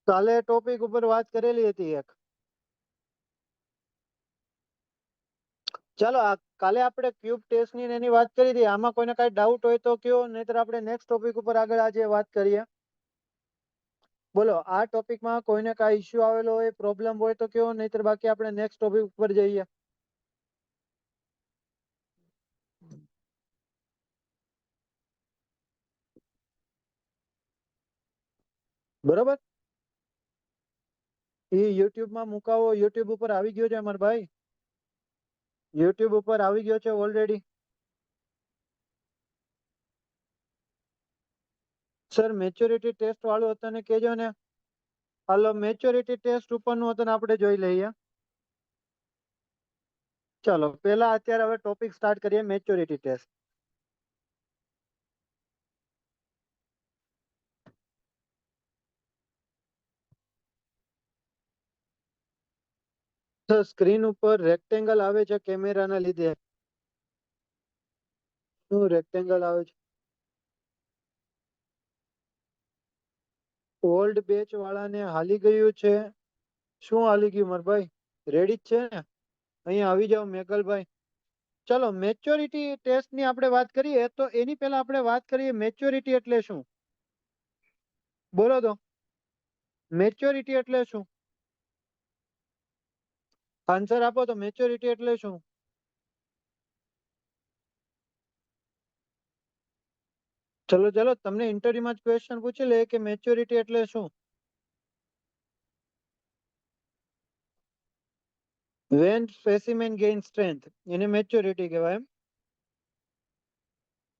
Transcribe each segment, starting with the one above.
કાલે ટોપિક ઉપર વાત કરેલી હતી એક. ચાલો કાલે આપણે ક્યુબ ટેસ્ટ ની ને એની વાત કરી હતી. આમાં કોઈને કઈ ડાઉટ હોય તો કયો, નહીતર આપણે નેક્સ્ટ ટોપિક ઉપર આગળ આજે વાત કરીએ. બોલો, આ ટોપિકમાં કોઈને કઈ ઇશ્યુ આવેલો હોય, પ્રોબ્લેમ હોય તો કયો, નહીતર બાકી આપણે નેક્સ્ટ ટોપિક ઉપર જઈએ. બરોબર, એ યુટ્યુબ માં મુકાવો. યુટ્યુબ ઉપર આવી ગયો છે અમાર ભાઈ, યુટ્યુબ ઉપર આવી ગયો છે ઓલરેડી. સર મેચ્યોરિટી ટેસ્ટ વાળું હતું ને કેજો ને. હાલો, મેચ્યોરિટી ટેસ્ટ ઉપરનું હતું ને આપણે જોઈ લઈએ. ચાલો પેલા અત્યારે હવે ટોપિક સ્ટાર્ટ કરીએ, મેચ્યોરિટી ટેસ્ટ. તો સ્ક્રીન ઉપર રેક્ટેંગલ આવે છે કેમેરાના લીધે. શું રેક્ટેંગલ આવે છે? ઓલ્ડ બેચ વાળાને હાલી ગયું છે. શું હાલી ગયું માર ભાઈ? રેડી જ છે ને? અહીંયા આવી જાઓ મેકલભાઈ. ચલો મેચ્યોરિટી ટેસ્ટ ની આપણે વાત કરીએ તો એની પહેલા આપણે વાત કરીએ મેચ્યોરિટી એટલે શું. બોલો તો, મેચ્યોરિટી એટલે શું? આન્સર આપો તો, મેચ્યોરિટી એટલે શું? ચલો ચલો, તમને ઇન્ટરવ્યુમાં જ ક્વેશ્ચન પૂછી લે કે મેચ્યોરિટી એટલે શું. વેન સ્પેસિમેન ગેઇન સ્ટ્રેન્થ, એને મેચ્યોરિટી કહેવાય.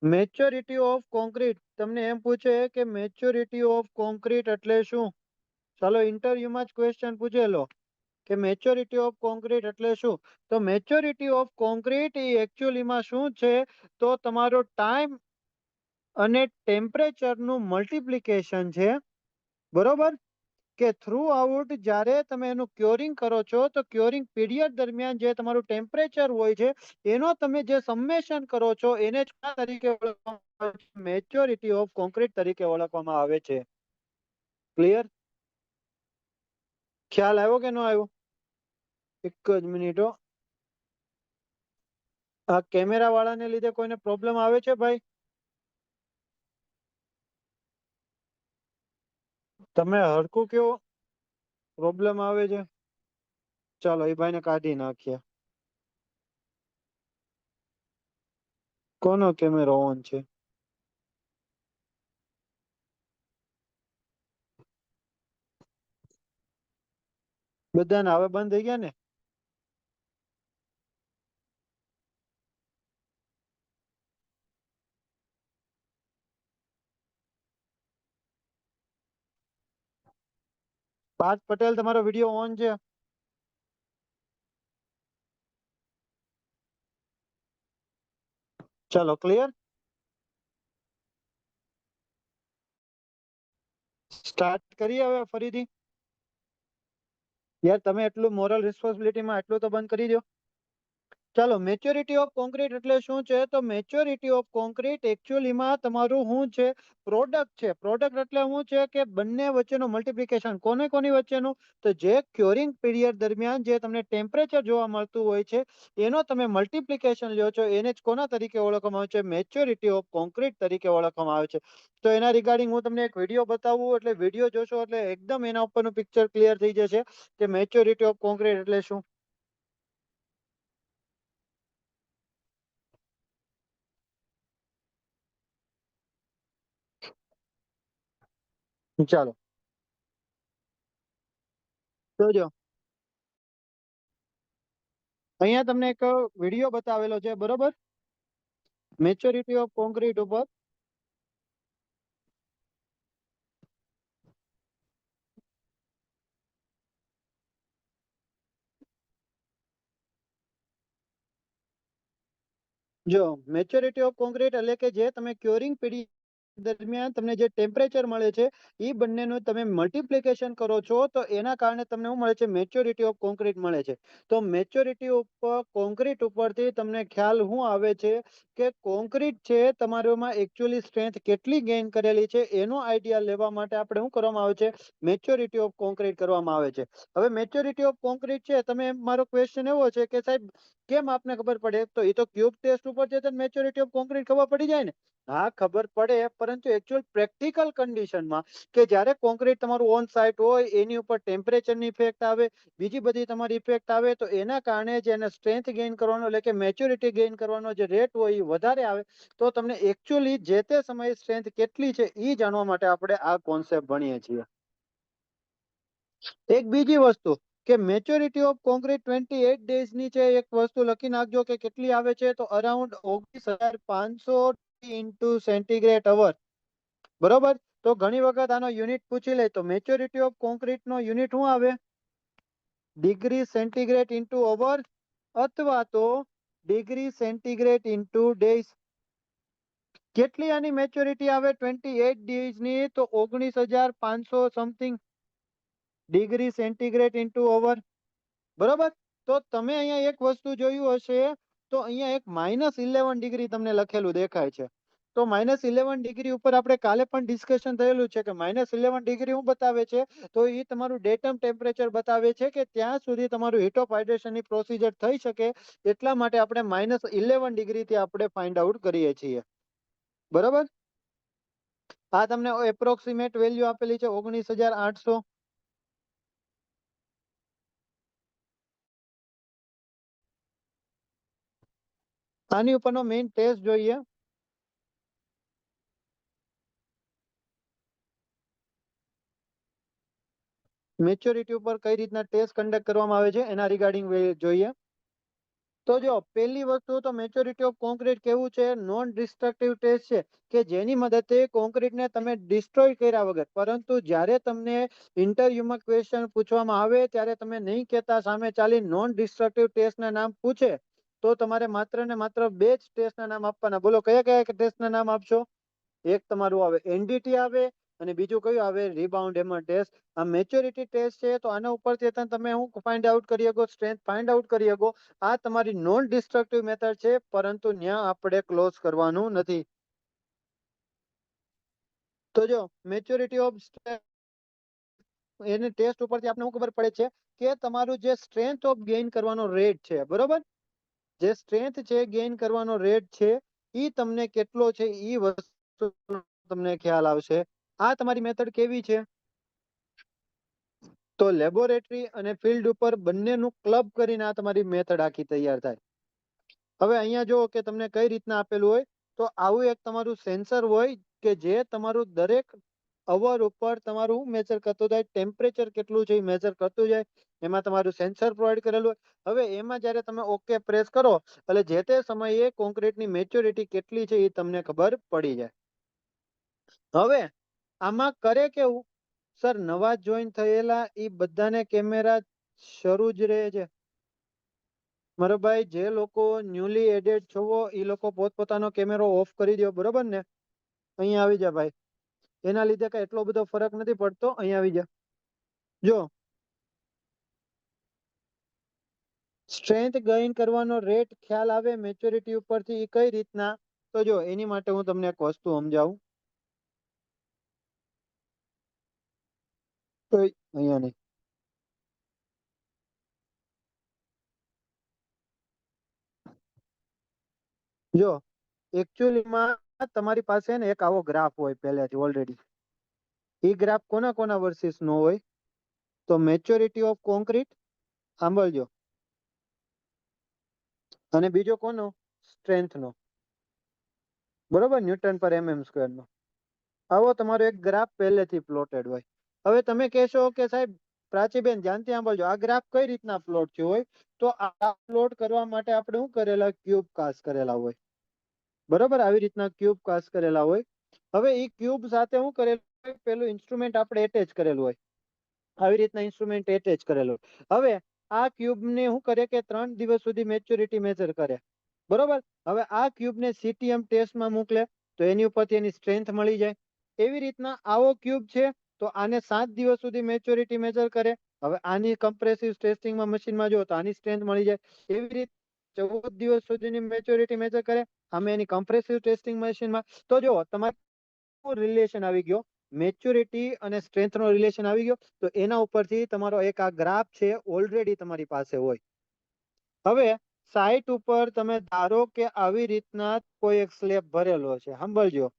મેચ્યોરિટી ઓફ કોન્ક્રીટ, તમને એમ પૂછે કે મેચ્યોરિટી ઓફ કોન્ક્રીટ એટલે શું. ચાલો ઇન્ટરવ્યુમાં જ ક્વેશ્ચન પૂછેલો કે મેચ્યોરિટી ઓફ કોન્ક્રીટ એટલે શું. તો મેચ્યોરિટી ઓફ કોન્ક્રીટ એ એકચ્યુઅલીમાં શું છે, તો તમારો ટાઈમ અને ટેમ્પરેચરનું મલ્ટિપ્લિકેશન છે. બરોબર, કે થ્રુ આઉટ જ્યારે તમે એનું ક્યોરિંગ કરો છો તો ક્યોરિંગ પીરિયડ દરમિયાન જે તમારું ટેમ્પરેચર હોય છે એનો તમે જે સમેશન કરો છો એને જ તરીકે ઓળખવામાં આવે છે, મેચ્યોરિટી ઓફ કોન્ક્રીટ તરીકે ઓળખવામાં આવે છે. ક્લિયર? ખ્યાલ આવ્યો કે ન આવ્યો? એક જ મિનિટ હો. આ કેમેરા વાળાને લીધે કોઈને પ્રોબ્લેમ આવે છે ભાઈ? તમે હરખું કયો, પ્રોબ્લેમ આવે છે. ચાલો એ ભાઈને કાઢી નાખીએ. કોનો કેમેરો ઓન છે? બધાને હવે બંધ થઈ ગયા ને? પાર્થ પટેલ, તમારો વિડીયો ઓન છે? ચાલો ક્લિયર. સ્ટાર્ટ કરીએ હવે ફરીથી. યાર તમે એટલું મોરલ રિસ્પોન્સિબિલિટીમાં એટલું તો બંધ કરી દો. ચાલો, મેચ્યોરિટી ઓફ કોન્ક્રીટ એટલે શું છે, તો મેચ્યોરિટી ઓફ કોન્ક્રીટ એકચ્યુઅલીમાં તમારું શું છે, પ્રોડક્ટ છે. પ્રોડક્ટ એટલે શું છે કે બંને વચ્ચેનું મલ્ટિપ્લિકેશન. કોની વચ્ચેનું? તો જે ક્યોરિંગ પીરિયડ દરમિયાન જે તમને ટેમ્પરેચર જોવા મળતું હોય છે એનો તમે મલ્ટિપ્લિકેશન લ્યો છો, એને જ કોના તરીકે ઓળખવામાં આવે છે, મેચ્યોરિટી ઓફ કોન્ક્રીટ તરીકે ઓળખવામાં આવે છે. તો એના રિગાર્ડિંગ હું તમને એક વિડીયો બતાવું, એટલે વિડીયો જોશો એટલે એકદમ એના ઉપરનું પિક્ચર ક્લિયર થઈ જશે કે મેચ્યોરિટી ઓફ કોન્ક્રીટ એટલે શું. ચાલો જોજો, અહીંયા તમને એક વિડીયો બતાવેલો છે, બરોબર, મેચ્યોરિટી ઓફ કોન્ક્રીટ ઉપર. જો મેચ્યોરિટી ઓફ કોન્ક્રીટ એટલે કે જે તમે ક્યોરિંગ પીરિયડ દરમિયાન તમને જે ટેમ્પરેચર મળે છે એ બંનેનું તમે મલ્ટિપ્લિકેશન કરો છો તો એના કારણે તમને શું મળે છે? મેચ્યોરિટી ઓફ કોન્ક્રીટ મળે છે. તો મેચ્યોરિટી ઉપર કોન્ક્રીટ ઉપરથી તમને ખ્યાલ શું આવે છે કે કોન્ક્રીટ છે તમારામાં એકચ્યુઅલી સ્ટ્રેન્થ કેટલી ગેઇન કરેલી છે એનો આઈડિયા લેવા માટે આપણે શું કરવામાં આવે છે? મેચ્યોરિટી ઓફ કોન્ક્રીટ કરવામાં આવે છે. હવે મેચ્યોરિટી ઓફ કોન્ક્રીટ છે, તમે મારો ક્વેશ્ચન એવો છે કે સાહેબ કેમ આપને ખબર પડે? તો એ તો ક્યુબ ટેસ્ટ ઉપર છે તો મેચ્યોરિટી ઓફ કોન્ક્રીટ ખબર પડી જાય ને. હા ખબર પડે, પરંતુ એકચ્યુઅલ પ્રેક્ટિકલ કન્ડિશનમાં કે જ્યારે કોન્ક્રીટ તમારું ઓન સાઇટ હોય એની ઉપર ટેમ્પરેચરની ઇફેક્ટ આવે, બીજી બધી તમારી ઇફેક્ટ આવે, તો એના કારણે જે એને સ્ટ્રેન્થ ગેઇન કરવાનો એટલે કે મેચ્યોરિટી ગેઇન કરવાનો જે રેટ હોય એ વધારે આવે. તો તમને એકચ્યુઅલી જે તે સમયે સ્ટ્રેન્થ કેટલી છે એ જાણવા માટે આપણે આ કોન્સેપ્ટ ભણીએ છીએ. એક બીજી વસ્તુ કે મેચ્યોરિટી ઓફ કોન્ક્રીટ 28 ડેઝ ની છે, એક વસ્તુ લખી નાખજો કે કેટલી આવે છે, તો અરાઉન્ડ 19,500 ઇન્ટુ સેન્ટીગ્રેડ અવર. બરોબર. તો ઘણી વખત આનો યુનિટ પૂછી લે તો મેચ્યોરિટી ઓફ કોન્ક્રીટ નો યુનિટ શું આવે? ડિગ્રી સેન્ટીગ્રેડ ઇન્ટુ અવર અથવા તો ડિગ્રી સેન્ટીગ્રેડ ઇન્ટુ ડેઝ. કેટલી આની મેચ્યોરિટી આવે 28 ડેઝ ની? તો 19,500 સમથિંગ ડિગ્રી સેન્ટીગ્રેડ ઇન્ટુ અવર. બરોબર. તો તમે અહીંયા એક વસ્તુ જોયું હશે, તો અહીંયા એક -11 ડિગ્રી તમને લખેલું દેખાય છે. તો -11 ડિગ્રી ઉપર આપણે કાલે પણ ડિસ્કશન થયેલું છે કે -11 ડિગ્રી શું બતાવે છે? તો એ તમારું ડેટમ ટેમ્પરેચર બતાવે છે કે ત્યાં સુધી તમારું હીટ ઓફ હાઇડ્રેશનની પ્રોસિજર થઈ શકે, એટલા માટે આપણે -11 ડિગ્રીથી આપણે ફાઇન્ડ આઉટ કરીએ છીએ. બરોબર. આ તમને એપ્રોક્સિમેટ વેલ્યુ આપેલી છે 19,800. આની ઉપરનો મેઇન ટેસ્ટ જોઈએ. મેચ્યોરિટી ઉપર કઈ રીતના ટેસ્ટ કન્ડક્ટ કરવામાં આવે છે એના રિગાર્ડિંગ જોઈએ. તો જો પહેલી વસ્તુ તો મેચ્યોરિટી ઓફ કોન્ક્રીટ કેવું છે? નોન ડિસ્ટ્રક્ટિવ ટેસ્ટ છે કે જેની મદદથી કોન્ક્રીટને તમે ડિસ્ટ્રોય કર્યા વગર, પરંતુ જ્યારે તમને ઇન્ટરવ્યુમાં ક્વેશ્ચન પૂછવામાં આવે ત્યારે તમે નહીં કહેતા, સામે ચાલી નોન ડિસ્ટ્રક્ટિવ ટેસ્ટના નામ પૂછે તો તમારે માત્ર ને માત્ર બે જ ટેસ્ટના નામ આપવાના. બોલો કયા કયા ટેસ્ટના નામ આપશો? એક તમારું આવે એનડીટી આવે અને બીજું કયું આવે? Rebound hammer test. આ મેચ્યોરિટી ટેસ્ટ છે તો આના ઉપરથી તમે શું ફાઇન્ડ આઉટ કરી શકો? સ્ટ્રેન્થ ફાઇન્ડ આઉટ કરી શકો. આ તમારી નોન ડિસ્ટ્રક્ટિવ મેથડ છે, પરંતુ ત્યાં આપણે ક્લોઝ કરવાનું નથી. તો જો મેચ્યોરિટી ઓફ એને ટેસ્ટ ઉપરથી આપણે શું ખબર પડે છે કે તમારું જે સ્ટ્રેન્થ ઓફ ગેઇન કરવાનો રેટ છે, બરોબર, જે સ્ટ્રેન્થ છે ગેઇન કરવાનો રેટ છે એ તમને કેટલો છે એ વસ્તુ તમને ખ્યાલ આવશે. આ તમારી મેથડ કેવી છે? તો લેબોરેટરી અને ફિલ્ડ ઉપર બંનેનું ક્લબ કરીને આ તમારી મેથડ આખી તૈયાર થાય. હવે અહીંયા જો કે તમને કઈ રીતના આપેલું હોય, તો આવું એક તમારું સેન્સર હોય કે જે તમારું દરેક અવર ઉપર તમારું મેજર કરતું જાય, ટેમ્પરેચર કેટલું છે એ મેજર કરતું જાય. એમાં તમારું સેન્સર પ્રોવાઈડ કરેલું હોય. હવે એમાં જ્યારે તમે ઓકે પ્રેસ કરો એટલે જે તે સમયે કોન્ક્રીટની મેચ્યોરિટી કેટલી છે એ તમને ખબર પડી જાય. હવે આમાં કરે કેવું? સર નવા જોઈન થયેલા એ બધાને કેમેરા શરૂ જ રહે છે. મારો ભાઈ જે લોકો ન્યુલી એડેડ છો એ લોકો પોતપોતાનો કેમેરો ઓફ કરી દો, બરોબર ને? અહીંયા આવી જા ભાઈ. એના લીધે કઈ એટલો બધો ફરક નથી પડતો. અહીંયા આવી જા. જો સ્ટ્રેન્થ ગેઇન કરવાનો રેટ ખ્યાલ આવે મેચ્યોરિટી ઉપરથી, એ કઈ રીતના? તો જો એની માટે હું તમને એક વસ્તુ સમજાવું. તો અહીંયા નહીં. જો એકચ્યુઅલીમાં તમારી પાસે ને એક આવો ગ્રાફ હોય પહેલેથી ઓલરેડી. એ ગ્રાફ કોના કોના વર્સિસ નો હોય? તો મેચ્યોરિટી ઓફ કોન્ક્રીટ સાંભળજો, અને બીજો કોનો? સ્ટ્રેન્થ નો. બરોબર, ન્યૂટન પર mm સ્ક્વેર નો. આવો તમારો એક ગ્રાફ પહેલેથી પ્લોટેડ હોય. હવે તમે કહેશો કે સાહેબ પ્રાચીબેન ધ્યાનથી સાંભળજો, આ ગ્રાફ કઈ રીતના પ્લોટ થયો હોય? તો આ પ્લોટ કરવા માટે આપણે શું કરેલા? ક્યુબ કાસ્ટ કરેલા હોય. બરોબર, આવી રીતના ક્યુબ કાસ્ટ કરેલા હોય. હવે એ ક્યુબ સાથે શું કરેલું હોય? પેલું ઇન્સ્ટ્રુમેન્ટ આપણે એટેચ કરેલું હોય. આવી રીતના ઇન્સ્ટ્રુમેન્ટ એટેચ કરેલું. હવે આ ક્યુબ ને શું કરે કે 3 દિવસ સુધી મેચ્યોરિટી મેજર કરે. બરોબર. હવે આ ક્યુબ ને સીટીએમ ટેસ્ટમાં મોકલે. તો એની ઉપરથી એની સ્ટ્રેન્થ મળી જાય. એવી રીતના આવો ક્યુબ છે તો આને 7 દિવસ સુધી મેચ્યોરિટી મેજર કરે. હવે આની કમ્પ્રેસિવ ટેસ્ટિંગમાં મશીનમાં જો તો આની સ્ટ્રેન્થ મળી જાય. એવી રીતે 14 દિવસ સુધીની મેચ્યોરિટી મેજર કરે, આમે એની કમ્પ્રેસિવ ટેસ્ટિંગ મશીનમાં. તો જો તમારે રિલેશન આવી ગયો, મેચ્યોરિટી અને સ્ટ્રેન્થ નો રિલેશન આવી ગયો. તો એના ઉપરથી તમારો એક આ ગ્રાફ છે ઓલરેડી તમારી પાસે હોય. હવે સાઇટ ઉપર તમે ધારો કે આવી રીતના કોઈ એક સ્લેબ ભરેલો છે, સાંભળજો.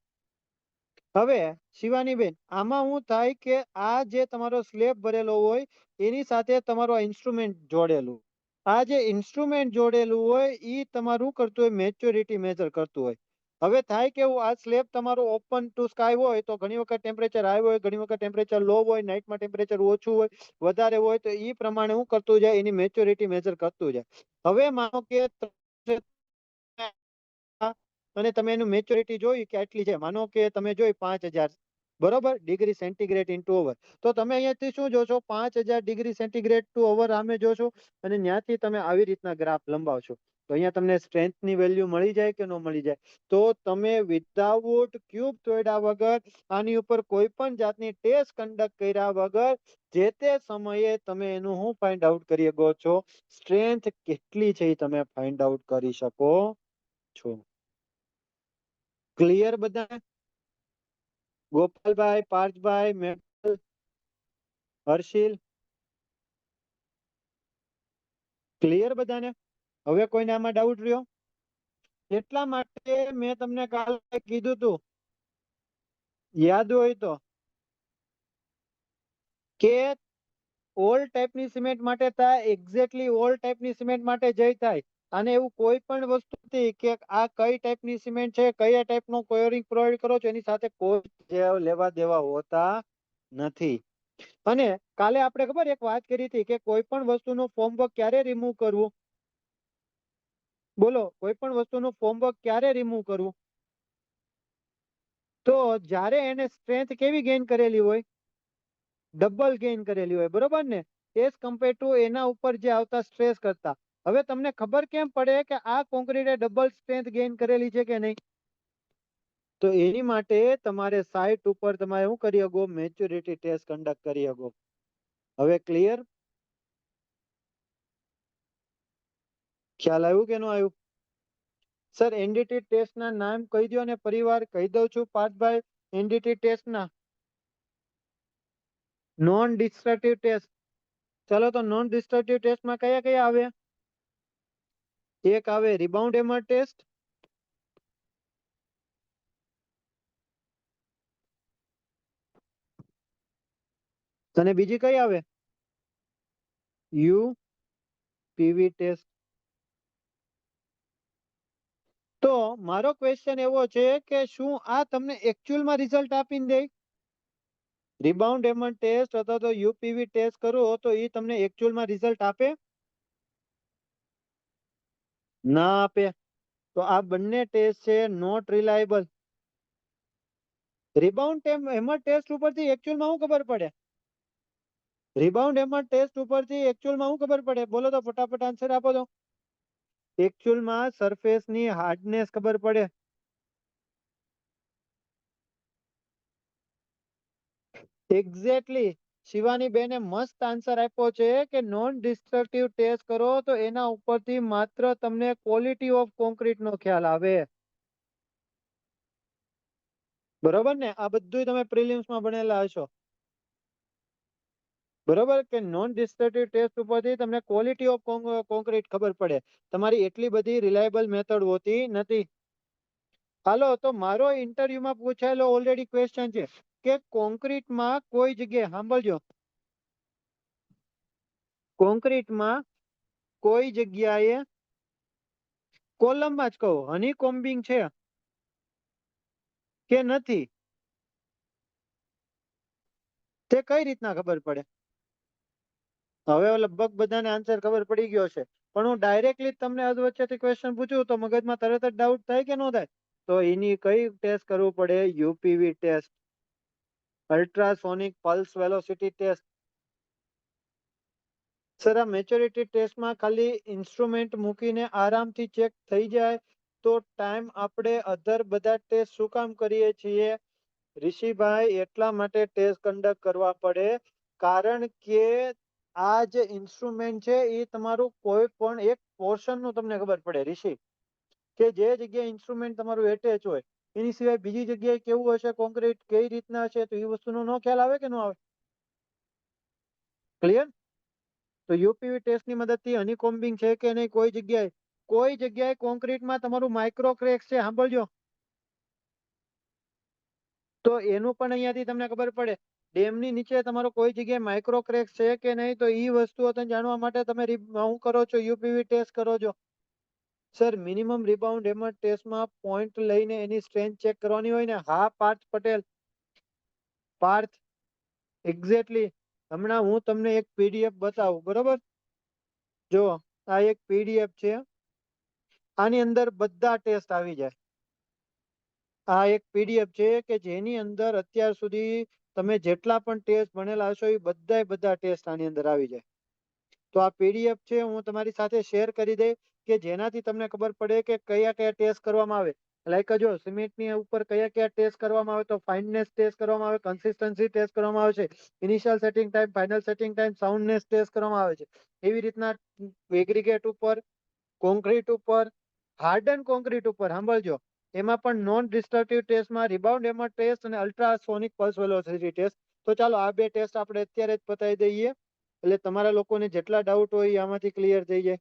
હવે શિવાનીબેન, આમાં શું થાય કે આ જે તમારો સ્લેબ ભરેલો હોય એની સાથે તમારો ઇન્સ્ટ્રુમેન્ટ જોડેલું. આ જે ઇન્સ્ટ્રુમેન્ટ જોડેલું હોય એ તમારું કરતું હોય મેચ્યોરિટી મેજર કરતું હોય. હવે થાય કેવું, આ સ્લેબ તમારો ઓપન ટુ સ્કાય હોય તો ઘણી વખત ટેમ્પરેચર હાઈ હોય, ઘણી વખત ટેમ્પરેચર લો હોય, નાઇટમાં ટેમ્પરેચર ઓછું હોય, વધારે હોય, તો એ પ્રમાણે શું કરતું જાય, એની મેચ્યોરિટી મેજર કરતું જાય. હવે માનો કે અને તમે એનું મેચ્યોરિટી જોઈ કે આટલી છે, માનો કે તમે જોઈ 5000 બરોબર ડિગ્રી સેન્ટીગ્રેડ ઇન્ટુ અવર. તો તમે અહીંયાથી શું જોશો, 5000 ડિગ્રી સેન્ટીગ્રેડ ટુ અવર આમે જોશો અને ત્યાંથી તમે આવી રીતના ગ્રાફ લંબાવશો. તો અહીંયા તમને સ્ટ્રેન્થની વેલ્યુ મળી જાય કે ન મળી જાય. તો તમે વિધાઉટ ક્યુબ તોડ્યા વગર, આની ઉપર કોઈ પણ જાતની ટેસ્ટ કન્ડક્ટ કર્યા વગર જે તે સમયે તમે એનું શું ફાઇન્ડ આઉટ કરી શકો છો, સ્ટ્રેન્થ કેટલી છે એ તમે ફાઇન્ડ આઉટ કરી શકો છો. ક્લિયર બધા? ગોપાલભાઈ, પાર્થભાઈ, મેહુલ, હર્ષિલ, ક્લિયર બધાને? હવે કોઈને આમાં ડાઉટ રહ્યો? એટલા માટે મેં તમને કાલે કીધું તું, યાદ હોય તો, કે ઓલ ટાઈપની સિમેન્ટ માટે થાય, એક્ઝેક્ટલી ઓલ ટાઈપની સિમેન્ટ માટે જઈ થાય. અને એવું કોઈ પણ વસ્તુ નથી કે આ કઈ ટાઈપની સિમેન્ટ છે, કયા ટાઈપનો કોયરિંગ પ્રોવાઈડ કરો છો, એની સાથે કોઈ લેવા દેવા હોતા નથી. અને કાલે આપણે ખબર એક વાત કરી હતી કે કોઈ પણ વસ્તુનું ફોર્મવર્ક ક્યારે રિમૂવ કરવું? બોલો, કોઈ પણ વસ્તુનું ફોર્મવર્ક ક્યારે રિમૂવ કરવું? તો જ્યારે એને સ્ટ્રેન્થ કેવી ગેઇન કરેલી હોય, ડબલ ગેઇન કરેલી હોય, બરોબર ને, એઝ કમ્પેર ટુ એના ઉપર જે આવતા સ્ટ્રેસ કરતા. હવે તમને ખબર કેમ પડે કે આ કોન્ક્રીટે ડબલ સ્ટ્રેન્થ ગેઇન કરેલી છે કે નહીં? તો એની માટે તમારે સાઇટ ઉપર તમારે શું કરી શકો, મેચ્યોરિટી ટેસ્ટ કન્ડક્ટ કરી શકો. હવે ક્લિયર? ખ્યાલ આવ્યું કે ન આવ્યું? સર એનડીટી ટેસ્ટના નામ કહી દો અને પરિવાર કહી દઉં છું પાર્થભાઈ. એનડીટી ટેસ્ટના નોન ડિસ્ટ્રક્ટિવ ટેસ્ટ. ચલો તો નોન ડિસ્ટ્રક્ટિવ ટેસ્ટમાં કયા કયા આવે? એક આવે રિબાઉન્ડ હેમર ટેસ્ટ, અને બીજી કઈ આવે? U PV test. તો મારો ક્વેશ્ચન એવો છે કે શું આ તમને એકચ્યુઅલમાં રિઝલ્ટ આપીને દે? રિબાઉન્ડ હેમર ટેસ્ટ અથવા તો યુપીવી ટેસ્ટ કરો તો એ તમને એકચ્યુઅલમાં રિઝલ્ટ આપે? ના આપે. તો આ બંને ટેસ્ટ છે not reliable. Rebound hammer test ઉપરથી એકચ્યુઅલમાં શું ખબર પડે? રિબાઉન્ડ હેમર ટેસ્ટ ઉપરથી એકચ્યુઅલમાં શું ખબર પડે? બોલો તો ફટાફટ આન્સર આપો તો. એકચ્યુઅલમાં સરફેસની હાર્ડનેસ ખબર પડે. એક્ઝેક્ટલી શિવાની બેને મસ્ત આન્સર આપ્યો છે કે નોન ડિસ્ટ્રક્ટિવ ટેસ્ટ કરો તો એના ઉપરથી માત્ર તમને ક્વોલિટી ઓફ કોન્ક્રીટ નો ખ્યાલ આવે. બરોબર ને? આ બધું તમે પ્રિલિમ્સમાં ભણેલા હશો. બરોબર કે નોન ડિસ્ટ્રક્ટિવ ટેસ્ટ ઉપરથી તમને ક્વોલિટી ઓફ કોન્ક્રીટ ખબર પડે. તમારી એટલી બધી રિલાયબલ મેથડ હોતી નથી. હાલો, તો મારો ઇન્ટરવ્યુમાં પૂછાયેલો ઓલરેડી ક્વેશ્ચન છે કે કોન્ક્રીટમાં કોઈ જગ્યાએ, સાંભળજો, કોન્ક્રીટમાં કોઈ જગ્યાએ કોલમમાં જ કહો હની કોમ્બિંગ છે કે નથી, તે કઈ રીતના ખબર પડે? હવે લગભગ બધાને આન્સર ખબર પડી ગયો છે, પણ હું ડાયરેક્ટલી તમને અધવચ્ચેથી ક્વેશ્ચન પૂછું તો મગજમાં તરત જ ડાઉટ થાય કે ન થાય? તો એની કઈ ટેસ્ટ કરવું પડે? UPV test, ultrasonic pulse velocity test. Sir આ મેચ્યોરિટી ટેસ્ટમાં ખાલી ઇન્સ્ટ્રુમેન્ટ મૂકીને આરામથી ચેક થઈ જાય તો ટાઈમ આપણે અધર બધા ટેસ્ટ શું કામ કરીએ છીએ ઋષિભાઈ? એટલા માટે ટેસ્ટ કન્ડક્ટ કરવા પડે કારણ કે આ જે ઇન્સ્ટ્રુમેન્ટ છે એ તમારું કોઈ પણ એક પોર્શન નું તમને ખબર પડે ઋષિ, કે જે જગ્યાએ ઇન્સ્ટ્રુમેન્ટ તમારું એટેચ હોય એની સિવાય બીજી જગ્યાએ કેવું હશે કોન્ક્રીટ, કઈ રીતના હશે, તો એ વસ્તુનો નો ખ્યાલ આવે કે નો આવે? ક્લિયર? તો યુપીવી ટેસ્ટ ની મદદથી હનીકોમ્બિંગ છે કે નહીં, કોઈ જગ્યાએ કોન્ક્રીટમાં તમારું માઇક્રો ક્રેક્સ છે, સાંભળજો. તો એનું પણ અહીંયાથી તમને ખબર પડે. ડેમની નીચે તમારો કોઈ જગ્યાએ માઇક્રો ક્રેક્સ છે કે નહીં, તો એ વસ્તુઓ તમે જાણવા માટે તમે શું કરો છો? યુપીવી ટેસ્ટ કરો છો. સર મિનિમમ રિબાઉન્ડ હેમર ટેસ્ટમાં પોઈન્ટ લઈને એની સ્ટ્રેન્થ ચેક કરવાની હોય ને? હા પાર્થ પટેલ, પાર્થ, એક્ઝેક્ટલી. હમણાં હું તમને એક પીડીએફ બતાવું, બરોબર? જો આ એક પીડીએફ છે, આની અંદર બધા ટેસ્ટ આવી જાય. આ એક પીડીએફ છે કે જેની અંદર અત્યાર સુધી તમે જેટલા પણ ટેસ્ટ ભણેલા હશો એ બધા ટેસ્ટ આની અંદર આવી જાય. તો આ પીડીએફ છે હું તમારી સાથે શેર કરી દઈ કે જેનાથી તમને ખબર પડે કે કયા કયા ટેસ્ટ કરવામાં આવે. લાઈક જો સિમેન્ટની ઉપર કયા કયા ટેસ્ટ કરવામાં આવે, તો ફાઇનનેસ ટેસ્ટ કરવામાં આવે, કન્સિસ્ટન્સી ટેસ્ટ કરવામાં આવે છે, initial setting time, final setting time, soundness test કરવામાં આવે છે. એવી રીતના એગ્રીગેટ ઉપર, કોન્ક્રીટ ઉપર, હાર્ડન કોન્ક્રીટ ઉપર સાંભળજો, એમાં પણ નોન ડિસ્ટ્રક્ટિવ ટેસ્ટમાં રિબાઉન્ડ હેમર ટેસ્ટ અને અલ્ટ્રાસોનિક પલ્સ વેલોસિટી ટેસ્ટ. તો ચાલો આ બે ટેસ્ટ આપણે અત્યારે જ બતાવી દઈએ એટલે તમારા લોકોને જેટલા ડાઉટ હોય એ આમાંથી ક્લિયર થઈ જાય.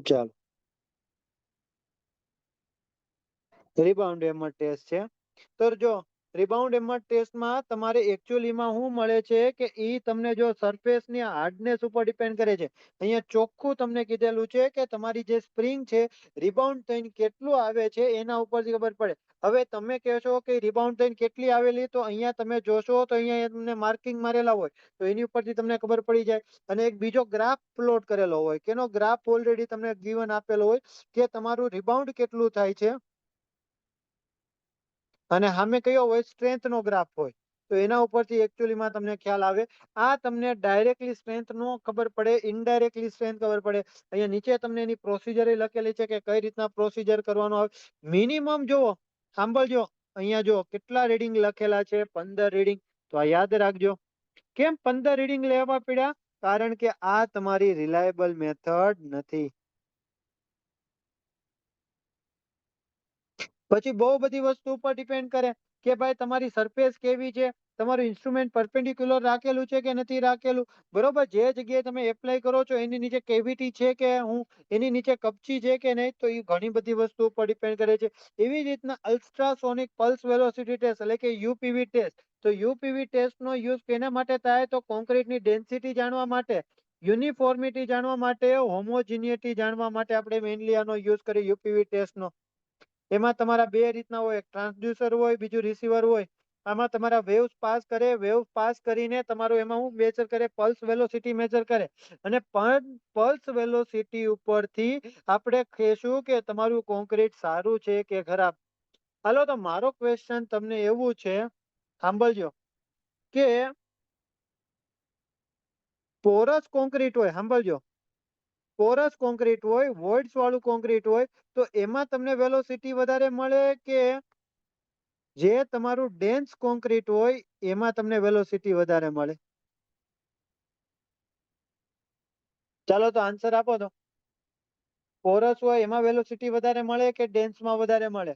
ચાલો, રિબાઉન્ડ હેમર ટેસ્ટ છે. તો જો રિબાઉન્ડ હેમર ટેસ્ટમાં તમારે એકચ્યુઅલીમાં શું મળે છે કે ઈ તમને જો સરફેસની હાર્ડનેસ ઉપર ડિપેન્ડ કરે છે. અહીંયા ચોખ્ખું તમને કીધેલું છે કે તમારી જે સ્પ્રિંગ છે રિબાઉન્ડ થઈને કેટલું આવે છે એના ઉપરથી ખબર પડે. હવે તમે કહેશો કે રિબાઉન્ડ થઈને કેટલી આવેલી, તો અહીંયા તમે જોશો તો અહીંયા તમને માર્કિંગ મારેલા હોય તો એની ઉપરથી તમને ખબર પડી જાય. અને એક બીજો ગ્રાફ પ્લોટ કરેલો હોય, કેનો ગ્રાફ ઓલરેડી તમને ગિવન આપેલો હોય કે તમારું રિબાઉન્ડ કેટલું થાય છે અને સામે કયો હોય, સ્ટ્રેન્થ નો ગ્રાફ હોય. તો એના ઉપરથી એકચ્યુઅલીમાં તમને ખ્યાલ આવે. આ તમને ડાયરેક્ટલી સ્ટ્રેન્થ નો ખબર પડે, ઇનડાયરેક્ટલી સ્ટ્રેન્થ ખબર પડે. અહીંયા નીચે તમને એની પ્રોસિજર લખેલી છે કે કઈ રીતના પ્રોસિજર કરવાનો આવે. મિનિમમ જુઓ, સાંભળજો, અહીંયા જો કેટલા રીડિંગ લખેલા છે, 15 રીડિંગ. તો આ યાદ રાખજો. કેમ 15 રીડિંગ લેવા પડ્યા? કારણ કે આ તમારી રિલાયબલ મેથડ નથી. પછી બહુ બધી વસ્તુ ઉપર ડિપેન્ડ કરે કે ભાઈ તમારી સરફેસ કેવી છે, તમારું ઇન્સ્ટ્રુમેન્ટ પરપેન્ડિક્યુલર રાખેલું છે કે નથી રાખેલું, બરોબર? જે જગ્યાએ તમે એપ્લાય કરો છો એની નીચે કેવિટી છે કે હું, એની નીચે કપચી છે કે નહીં, તો એ ઘણી બધી વસ્તુ ઉપર ડિપેન્ડ કરે છે. એવી રીતના અલ્ટ્રાસોનિક પલ્સ વેલોસિટી ટેસ્ટ એટલે કે યુપીવી ટેસ્ટ. તો યુપીવી ટેસ્ટ નો યુઝ કેના માટે થાય? તો કોન્ક્રીટની ડેન્સિટી જાણવા માટે, યુનિફોર્મિટી જાણવા માટે, હોમોજીનિયટી જાણવા માટે આપણે મેઇનલી આનો યુઝ કરીએ યુપીવી ટેસ્ટ નો. એમાં તમારા બે રીતના હોય, એક ટ્રાન્સડ્યુસર હોય, બીજું રિસીવર હોય. આમાં તમારા વેવ્સ પાસ કરે, વેવ પાસ કરીને તમારું એમાં હું મેજર કરે, પલ્સ વેલોસિટી મેજર કરે. અને પલ્સ વેલોસિટી ઉપરથી આપણે કહેશું કે તમારું કોન્ક્રીટ સારું છે કે ખરાબ. હાલો, તો મારો ક્વેશ્ચન તમને એવું છે, સાંભળજો, કે પોરસ કોન્ક્રીટ હોય, સાંભળજો, પોરસ કોન્ક્રીટ હોય, વોઇડ્સ વાળું કોન્ક્રીટ હોય, તો એમાં તમને વેલોસિટી વધારે મળે કે જે તમારું ડેન્સ કોન્ક્રીટ હોય એમાં તમને વેલોસિટી વધારે મળે? ચાલો તો આન્સર આપો તો. પોરસ હોય એમાં વેલોસિટી વધારે મળે કે ડેન્સમાં વધારે મળે?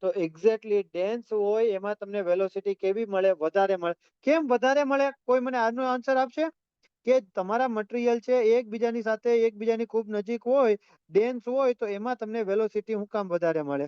તો એક્ઝેક્ટલી ડેન્સ હોય એમાં તમને વેલોસિટી કેવી મળે? વધારે મળે. કેમ વધારે મળે? કોઈ મને આનો આન્સર આપશે? કે તમારા મટીરિયલ છે એકબીજાની સાથે એકબીજાની ખૂબ નજીક હોય, ડેન્સ હોય, તો એમાં તમને વેલોસિટી હું કામ વધારે મળે?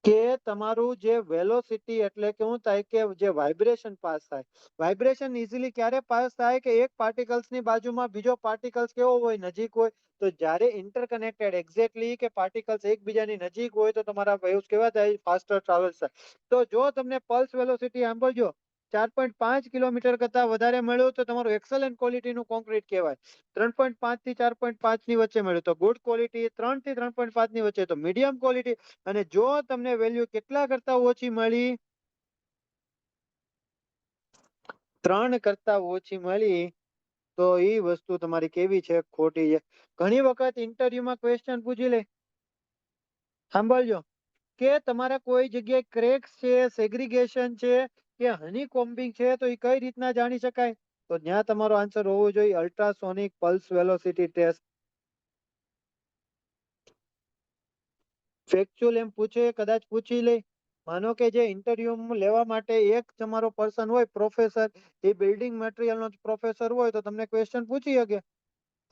કે તમારું જે વેલોસિટી એટલે કે શું થાય કે જે વાઇબ્રેશન પાસ થાય, વાઇબ્રેશન ઇઝીલી ક્યારે પાસ થાય કે એક પાર્ટિકલ્સ ની બાજુમાં બીજો પાર્ટિકલ્સ કેવો હોય? નજીક હોય. તો જ્યારે ઇન્ટરકનેક્ટેડ એક્ઝેક્ટલી કે પાર્ટિકલ્સ એકબીજાની નજીક હોય તો તમારા વેવ્સ કેવા થાય? ફાસ્ટર ટ્રાવેલ્સ થાય. તો જો તમને પલ્સ વેલોસિટી સાંભળજો 4.5 કિલોમીટર કરતા વધારે મળ્યું તો તમારું એક્સલન્ટ ક્વોલિટીનું કોન્ક્રીટ કહેવાય. 3.5 થી 4.5 ની વચ્ચે મળ્યું તો ગુડ ક્વોલિટી, 3 થી 3.5 ની વચ્ચે તો મીડિયમ ક્વોલિટી. અને જો તમને વેલ્યુ કેટલા કરતા ઓછી મળી 3 કરતા ઓછી મળી તો એ વસ્તુ તમારી કેવી છે, ખોટી છે. ઘણી વખત ઇન્ટરવ્યુમાં ક્વેશ્ચન પૂછી લે, સાંભળજો, કે તમારા કોઈ જગ્યાએ ક્રેક્સ છે, સેગ્રીગેશન છે કે હની કોમ્બિંગ છે, તો એ કઈ રીતના જાણી શકાય? તો ત્યાં તમારો આન્સર હોવો જોઈએ ultrasonic pulse velocity test. Factual એમ પૂછે, કદાચ પૂછી લે. માનો કે જે ઇન્ટરવ્યુ લેવા માટે એક તમારો પર્સન હોય પ્રોફેસર, એ બિલ્ડિંગ મટીરિયલ નો પ્રોફેસર હોય તો તમને ક્વેશ્ચન પૂછી શકે.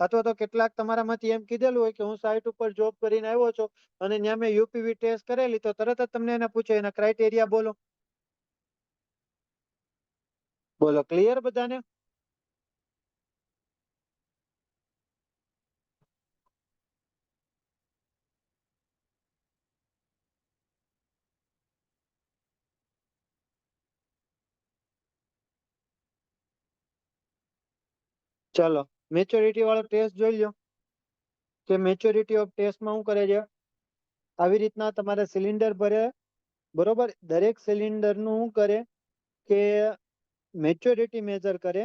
અથવા તો કેટલાક તમારામાંથી એમ કીધેલું હોય કે હું સાઇટ ઉપર જોબ કરીને આવ્યો છું અને ત્યાં મેં યુપીવી ટેસ્ટ કરેલી, તો તરત જ તમને એને પૂછે એના ક્રાઇટેરિયા બોલો. બોલો, ક્લિયર બધાને? ચાલો મેચ્યોરિટી વાળો ટેસ્ટ જોઈ લો કે મેચ્યોરિટી ઓફ ટેસ્ટમાં શું કરે છે. આવી રીતના તમારે સિલિન્ડર ભરે, બરોબર, દરેક સિલિન્ડર નું શું કરે કે મેચ્યોરિટી મેજર કરે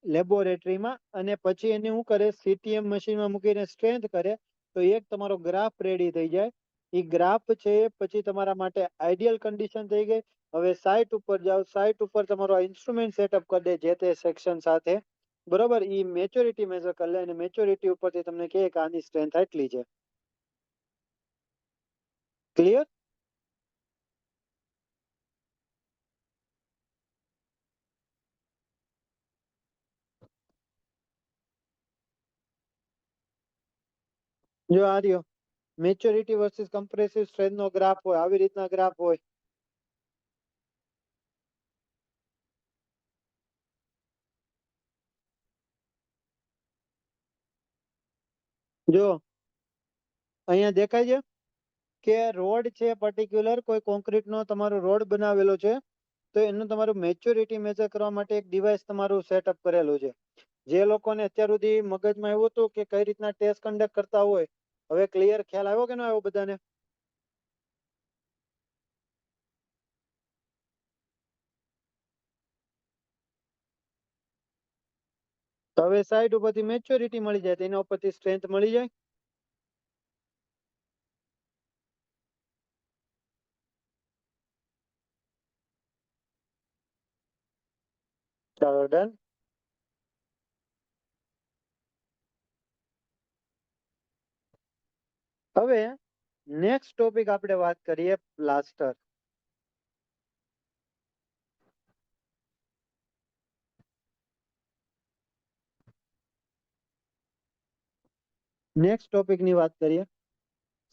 લેબોરેટરીમાં, અને પછી એને શું કરે સીટીએમ મશીનમાં મૂકીને સ્ટ્રેન્થ કરે, તો એક તમારો ગ્રાફ રેડી થઈ જાય. એ ગ્રાફ છે પછી તમારા માટે આઈડિયલ કન્ડિશન થઈ ગઈ. હવે સાઇટ ઉપર જાઓ, સાઇટ ઉપર તમારો ઇન્સ્ટ્રુમેન્ટ સેટઅપ કરી દે જે તે સેક્શન સાથે, બરોબર. એ મેચ્યોરિટી મેજર કરી લે અને મેચ્યોરિટી ઉપરથી તમને કહે કે આની સ્ટ્રેન્થ આટલી છે. ક્લિયર? જો આ રહ્યો મેચ્યોરિટી વર્સિસ કમ્પ્રેસિવ સ્ટ્રેન્થ નો ગ્રાફ હોય, આવી રીતના ગ્રાફ હોય. જો અહીંયા દેખાય છે કે રોડ છે પર્ટિક્યુલર, કોઈ કોન્ક્રીટ નો તમારો રોડ બનાવેલો છે, તો એનું તમારું મેચ્યોરિટી મેજર કરવા માટે એક ડિવાઇસ તમારું સેટઅપ કરેલું છે. જે લોકોને અત્યાર સુધી મગજમાં એવું હતું કે કઈ રીતના ટેસ્ટ કન્ડક્ટ કરતા હોય, હવે ક્લિયર ખ્યાલ આવ્યો કે ના આવ્યો બધાને? તો હવે સાઈડ ઉપરથી મેચ્યોરિટી મળી જાય, તો એના ઉપરથી સ્ટ્રેન્થ મળી જાય. ચાલો ડન. હવે નેક્સ્ટ ટોપિક આપણે વાત કરીએ પ્લાસ્ટર. નેક્સ્ટ ટોપિક ની વાત કરીએ.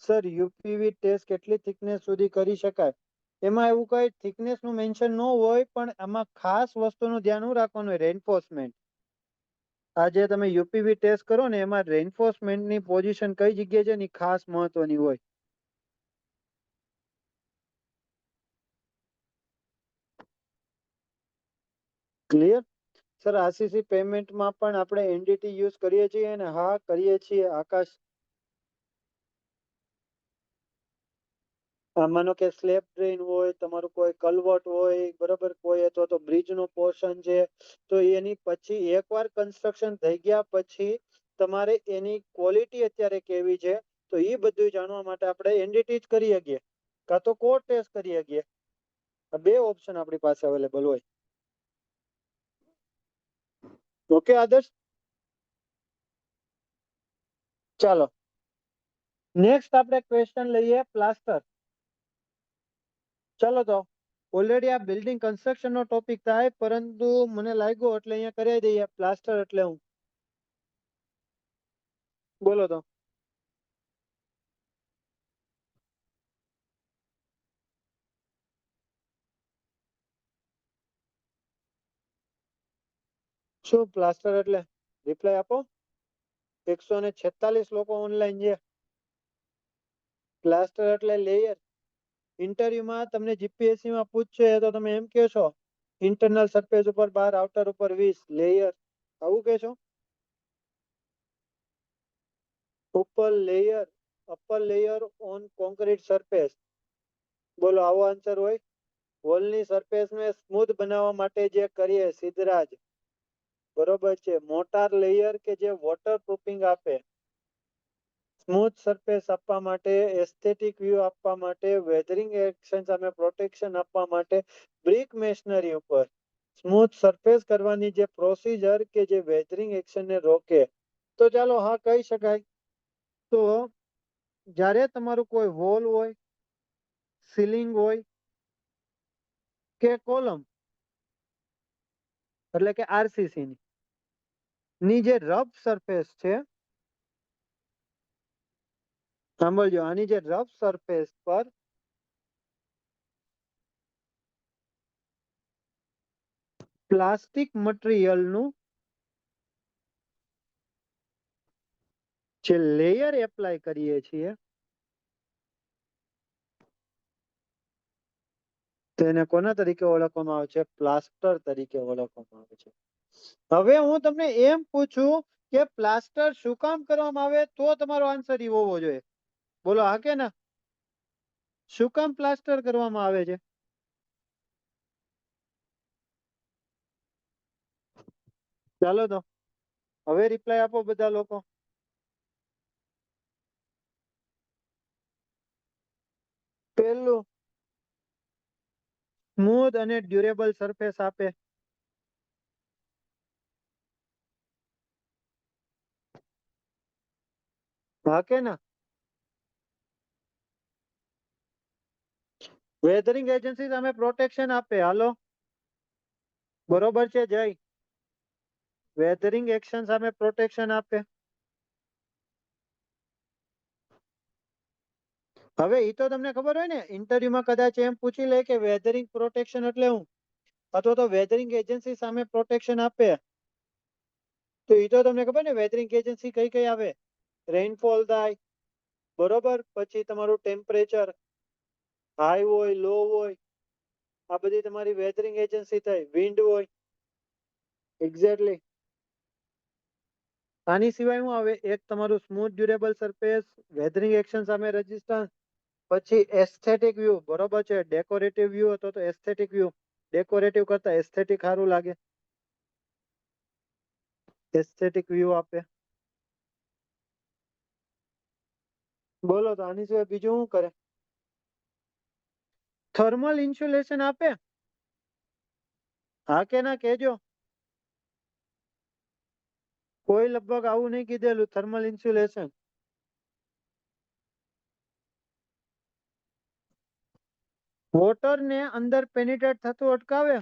સર યુપીવી ટેસ્ટ કેટલી થિકનેસ સુધી કરી શકાય? એમાં એવું કઈ થિકનેસ નું મેન્શન ન હોય, પણ આમાં ખાસ વસ્તુનું ધ્યાન રાખવાનું હોય, રેન્ફોર્સમેન્ટ. આ જે તમે યુપીવી ટેસ્ટ કરો ને એમાં રેન્ફોર્સમેન્ટની પોઝિશન કઈ જગ્યાએ છે ને ઈ ખાસ મહત્વની હોય. ક્લિયર? સર આરસીસી પેમેન્ટમાં પણ આપણે એનડીટી યુઝ કરીએ છીએ ને? હા કરીએ છીએ આકાશ. માનો કે સ્લેબ ડ્રેઇન હોય, તમારું કોઈ કલવર્ટ હોય, બરોબર, કોઈ અથવા તો બ્રિજ નો પોર્શન છે, તો એની પછી એકવાર કન્સ્ટ્રક્શન થઈ ગયા પછી તમારે એની ક્વોલિટી અત્યારે કેવી છે, તો એ બધું જાણવા માટે આપણે એનડીટી જ કરી શકીએ, કાં તો કોડ ટેસ્ટ કરી શકીએ. આ બે ઓપ્શન આપણી પાસે અવેલેબલ હોય. ઓકે આદર્શ? ચાલો નેક્સ્ટ આપણે ક્વેશ્ચન લઈએ પ્લાસ્ટર. ચલો તો ઓલરેડી આ બિલ્ડિંગ કન્સ્ટ્રક્શન નો ટોપિક થાય, પરંતુ મને લાગ્યો એટલે અહીંયા કરી દઈએ પ્લાસ્ટર એટલે હું. બોલો તો. શું પ્લાસ્ટર એટલે? રિપ્લાય આપો. 146 લોકો ઓનલાઈન છે. પ્લાસ્ટર એટલે લેયર. ઇન્ટરવ્યુમાં તમને જીપીએસસી માં પૂછશે તો તમે એમ કહેશો ઇન્ટરનલ સરફેસ ઉપર 12, આઉટર ઉપર 20 લેયર, આવું કહેશો. Upper layer on concrete surface. બોલો આવો આન્સર હોય? વોલની સરફેસને સ્મૂથ બનાવવા માટે જે કરીએ સિદ્ધરાજ, બરોબર છે. મોટાર લેયર કે જે વોટર પ્રૂફિંગ આપે, સ્મૂથ સરફેસ આપવા માટે, એસ્થેટિક વ્યૂ આપવા માટે, વેધરિંગ એક્શન સામે પ્રોટેક્શન આપવા માટે, બ્રિક મેશનરી ઉપર સ્મૂથ સરફેસ કરવાની જે પ્રોસીજર કે જે વેધરિંગ એક્શનને રોકે, તો ચાલો હા કહી શકાય. તો જ્યારે તમારું કોઈ વોલ હોય, સીલિંગ હોય કે કોલમ, એટલે કે આરસીસી ની જે રફ સરફેસ છે, સાંભળજો, આની જે રફ સરફેસ પર પ્લાસ્ટિક મટીરિયલનું જે લેયર એપ્લાય કરીએ છીએ તેને કોના તરીકે ઓળખવામાં આવે છે? પ્લાસ્ટર તરીકે ઓળખવામાં આવે છે. હવે હું તમને એમ પૂછું કે પ્લાસ્ટર શું કામ કરવામાં આવે, તો તમારો આન્સર ઈ હોવો જોઈએ. બોલો હા કે ના? શું કામ પ્લાસ્ટર કરવામાં આવે છે? ચાલો તો હવે રિપ્લાય આપો બધા લોકો. પહેલું, સ્મૂથ અને ડ્યુરેબલ સરફેસ આપે. હા કે ના? વેધરિંગ એજન્સી સામે પ્રોટેક્શન આપે. હાલો, બરોબર છે જય? વેધરિંગ એક્શન સામે પ્રોટેક્શન આપે. હવે ઈ તો તમને ખબર હોય ને, ઇન્ટરવ્યુમાં કદાચ એમ પૂછી લે કે વેધરિંગ પ્રોટેક્શન એટલે હું, અથવા તો વેધરિંગ એજન્સી સામે પ્રોટેક્શન આપે, તો ઈ તો તમને ખબર ને વેધરિંગ એજન્સી કઈ કઈ આવે? રેઇનફોલ થાય, બરોબર, પછી તમારું ટેમ્પરેચર હાઈ હોય, લો હોય, આ બધી તમારી વેધરિંગ એજન્સી થઈ. વિન્ડ હોય, એક્ઝેક્ટલી. આની સિવાય શું આવે? એક તમારું smooth durable surface, weathering action સામે રેઝિસ્ટન્સ, પછી એસ્થેટિક વ્યૂ, બરોબર છે. ડેકોરેટિવ વ્યૂ હતો તો એસ્થેટિક વ્યૂ, ડેકોરેટિવ કરતા એસ્થેટિક સારું લાગે, એસ્થેટિક વ્યૂ આપે. બોલો તો આની સિવાય બીજું શું કરે? થર્મલ ઇન્સ્યુલેશન આપે. હા કે ના કેજો? કોઈ લગભગ આવું નહીં કીધેલું, થર્મલ ઇન્સ્યુલેશન. વોટર ને અંદર પેનિટ્રેટ થતું અટકાવે.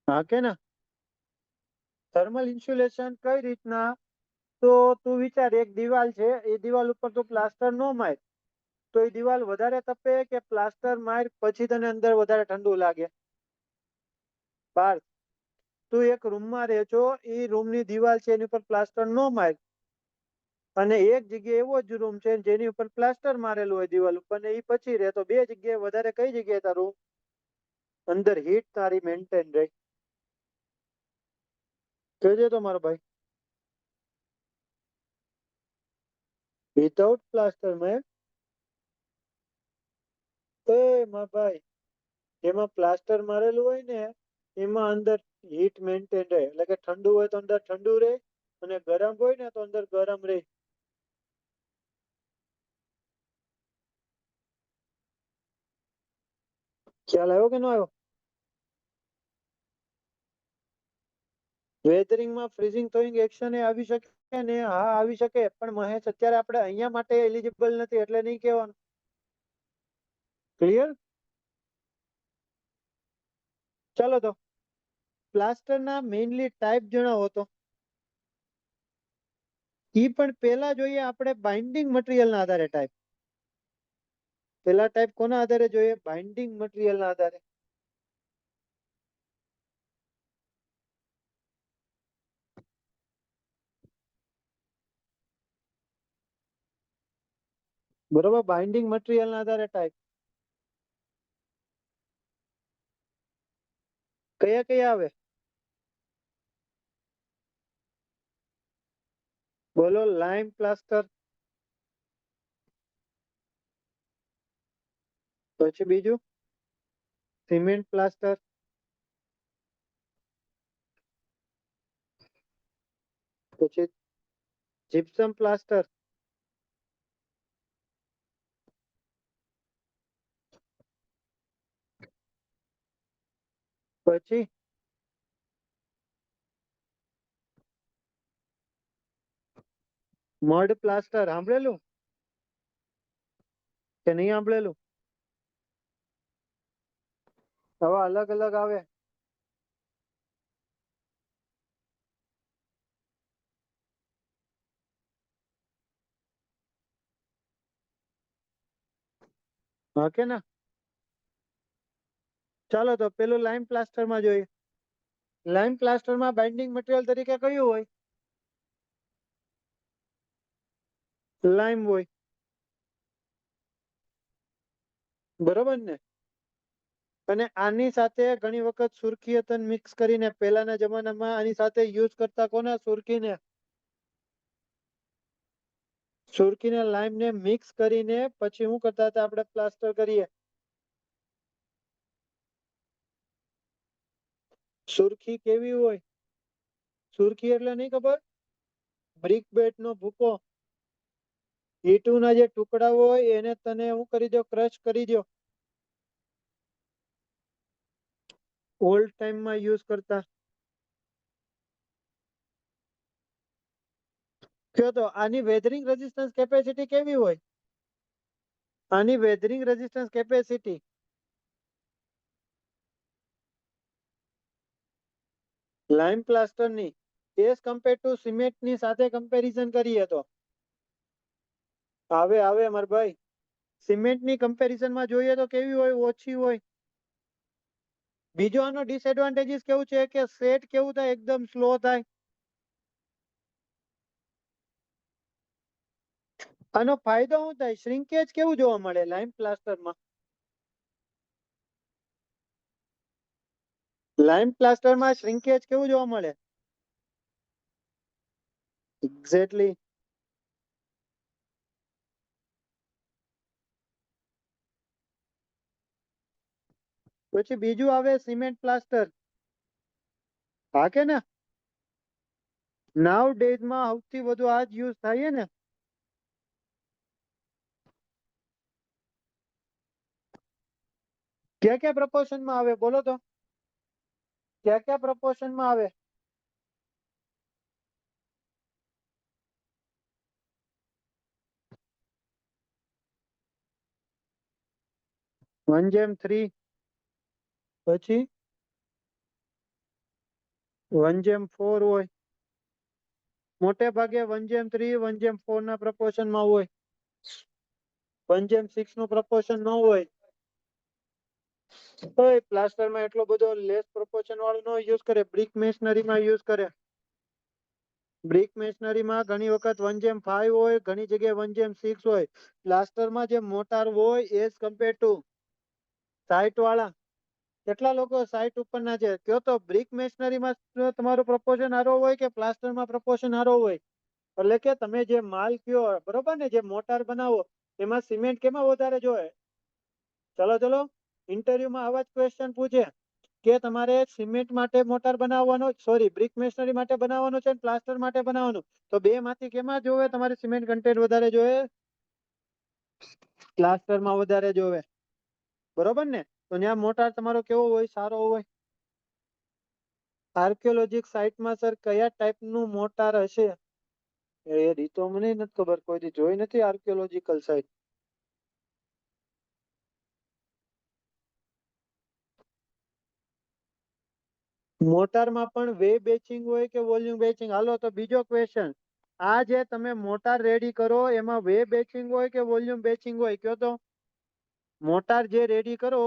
હા કે ના? થર્મલ ઇન્સ્યુલેશન કઈ રીતના? તો તું વિચાર, એક દિવાલ છે, એ દિવાલ ઉપર તો પ્લાસ્ટર નો માર, તો એ દિવાલ વધારે તપે કે પ્લાસ્ટર માર પછી તને અંદર વધારે ઠંડુ લાગે? પાર્થ, તું એક રૂમમાં રહે છો, એ રૂમની દિવાલ છે એની ઉપર પ્લાસ્ટર નો માર, અને એક જગ્યાએ એવો જ રૂમ છે જેની ઉપર પ્લાસ્ટર મારેલું હોય દિવાલ ઉપર, ને એ પછી રહે, તો બે જગ્યાએ વધારે કઈ જગ્યાએ તારું અંદર હીટ તારી મેન્ટેન રહે? કહેજે તો મારો ભાઈ. વિધાઉટ પ્લાસ્ટર માં? એ મારા ભાઈ, જેમાં પ્લાસ્ટર મારેલું હોય ને એમાં અંદર હીટ મેન્ટેન રહે, એટલે કે ઠંડુ હોય તો અંદર ઠંડુ રહે, અને ગરમ હોય ને તો અંદર ગરમ રહે. ખ્યાલ આવ્યો કે ન આવ્યો? વેધરિંગમાં ફ્રીઝિંગ થોઈંગ એક્શન એ આવી શકે ને? હા આવી શકે, પણ મહેશ અત્યારે આપણે અહીંયા માટે એલિજિબલ નથી એટલે નહીં કહેવાનું. ક્લિયર? ચાલો તો પ્લાસ્ટરના મેઇનલી ટાઈપ જણાવો તો. ઈ પણ પેલા જોઈએ આપણે બાઇન્ડિંગ મટીરિયલના આધારે ટાઈપ. પેલા ટાઈપ કોના આધારે જોઈએ? બાઇન્ડિંગ મટીરિયલના આધારે. બરોબર, બાઇન્ડિંગ મટીરિયલના આધારે ટાઈપ. કયા કયા આવે? બોલો લાઇમ પ્લાસ્ટર. પછી બીજું સિમેન્ટ પ્લાસ્ટર. પછી જીપ્સમ પ્લાસ્ટર. પછી મડ પ્લાસ્ટર સાંભળેલું કે નહીં સાંભળેલું? હવે અલગ અલગ આવે. હા કે ના? ચાલો તો પેલું લાઇમ પ્લાસ્ટર માં જોઈએ. લાઇમ પ્લાસ્ટર માં બાઇન્ડિંગ મટીરિયલ તરીકે કયું હોય? લાઇમ હોય. બરોબર ને? અને આની સાથે ઘણી વખત સુરખી અતન મિક્સ કરીને પહેલાના જમાનામાં આની સાથે યુઝ કરતા કોને? સુરખીને. સુરખીને લાઈમ ને મિક્સ કરીને પછી શું કરતા હતા આપણે પ્લાસ્ટર કરીએ? સુરખી કેવી હોય? સુરખી એટલે નહીં ખબર? બ્રિક બેટ નો ભૂકો. ઈંટના જે ટુકડા હોય એને તને શું કરી દો? ક્રશ કરી દો. ઓલ્ડ ટાઈમમાં યુઝ કરતા. કયો તો આની વેધરિંગ રેઝિસ્ટન્સ કેપેસિટી કેવી હોય? આની વેધરિંગ રેઝિસ્ટન્સ કેપેસિટી લાઇમ પ્લાસ્ટરની એઝ કમ્પેર ટુ સિમેન્ટની સાથે કમ્પેરિઝન કરીએ તો આવે મારા ભાઈ. સિમેન્ટની કમ્પેરિઝનમાં જોઈએ તો કેવી હોય? ઓછી હોય. બીજો આનો ડિસએડવાન્ટેજીસ કેવું છે કે સેટ કેવું થાય? એકદમ સ્લો થાય. આનો ફાયદો શું થાય? શ્રિંકેજ કેવું જોવા મળે લાઇમ પ્લાસ્ટરમાં? લાઇમ પ્લાસ્ટરમાં શ્રિંકેજ કેવું જોવા મળે? એક્ઝેક્ટલી. પછી બીજું આવે સિમેન્ટ પ્લાસ્ટર. હા કે ને? નાવ ડેઝમાં સૌથી વધુ આ જ યુઝ થાય ને? ક્યાં ક્યાં પ્રપોર્શનમાં આવે બોલો તો? ક્યાં ક્યાં પ્રપોર્શનમાં આવે? 1:3. પછી 1:4 હોય. મોટે ભાગે 1:3 1:4 ના પ્રપોર્શનમાં હોય. 1:6 નું પ્રપોર્શન ન હોય. પ્લાસ્ટરમાં એટલો બધો લેસ પ્રપોર્શન વાળું નો યુઝ કરે. બ્રિક મેશનરીમાં યુઝ કરે. બ્રિક મેશનરીમાં ઘણી વખત 1:5 હોય, ઘણી જગ્યાએ 1:6 હોય. પ્લાસ્ટરમાં જે મોટાર હોય એઝ કમ્પેર ટુ સાઇટ વાળા કેટલા લોકો સાઇટ ઉપરના છે? કયો તો બ્રિક મેશનરીમાં તમારું પ્રપોર્શન હારો હોય કે પ્લાસ્ટરમાં પ્રપોર્શન હારો હોય? એટલે કે તમે જે માલ કયો બરોબર ને, જે મોટાર બનાવો એમાં સિમેન્ટ કેમાં વધારે જોઈએ? ચલો ઇન્ટરવ્યુમાં આવા જ ક્વેશ્ચન પૂછે કે તમારે સિમેન્ટ માટે મોટાર બનાવવાનો, સોરી બ્રિક મેશનરી માટે બનાવવાનો છે પ્લાસ્ટર માટે બનાવવાનું, તો બે માંથી કેમાં જોવે તમારે સિમેન્ટ કન્ટેન્ટ વધારે જોઈએ? પ્લાસ્ટરમાં વધારે જોવે. બરોબર ને? તો ત્યાં મોટાર તમારો કેવો હોય? સારો હોય. આર્કિયોલોજીક સાઇટમાં સર કયા ટાઈપનું મોટાર હશે? એ રીતો મને નથી ખબર, કોઈ દી જોઈ નથી આર્કિયોલોજીકલ સાઇટ. મોટારમાં પણ વે બેચિંગ હોય કે વોલ્યુમ બેચિંગ? હાલો તો બીજો ક્વેશ્ચન. આ જે તમે મોટાર રેડી કરો એમાં વે બેચિંગ હોય કે વોલ્યુમ બેચિંગ હોય? કયો તો. મોટાર જે રેડી કરો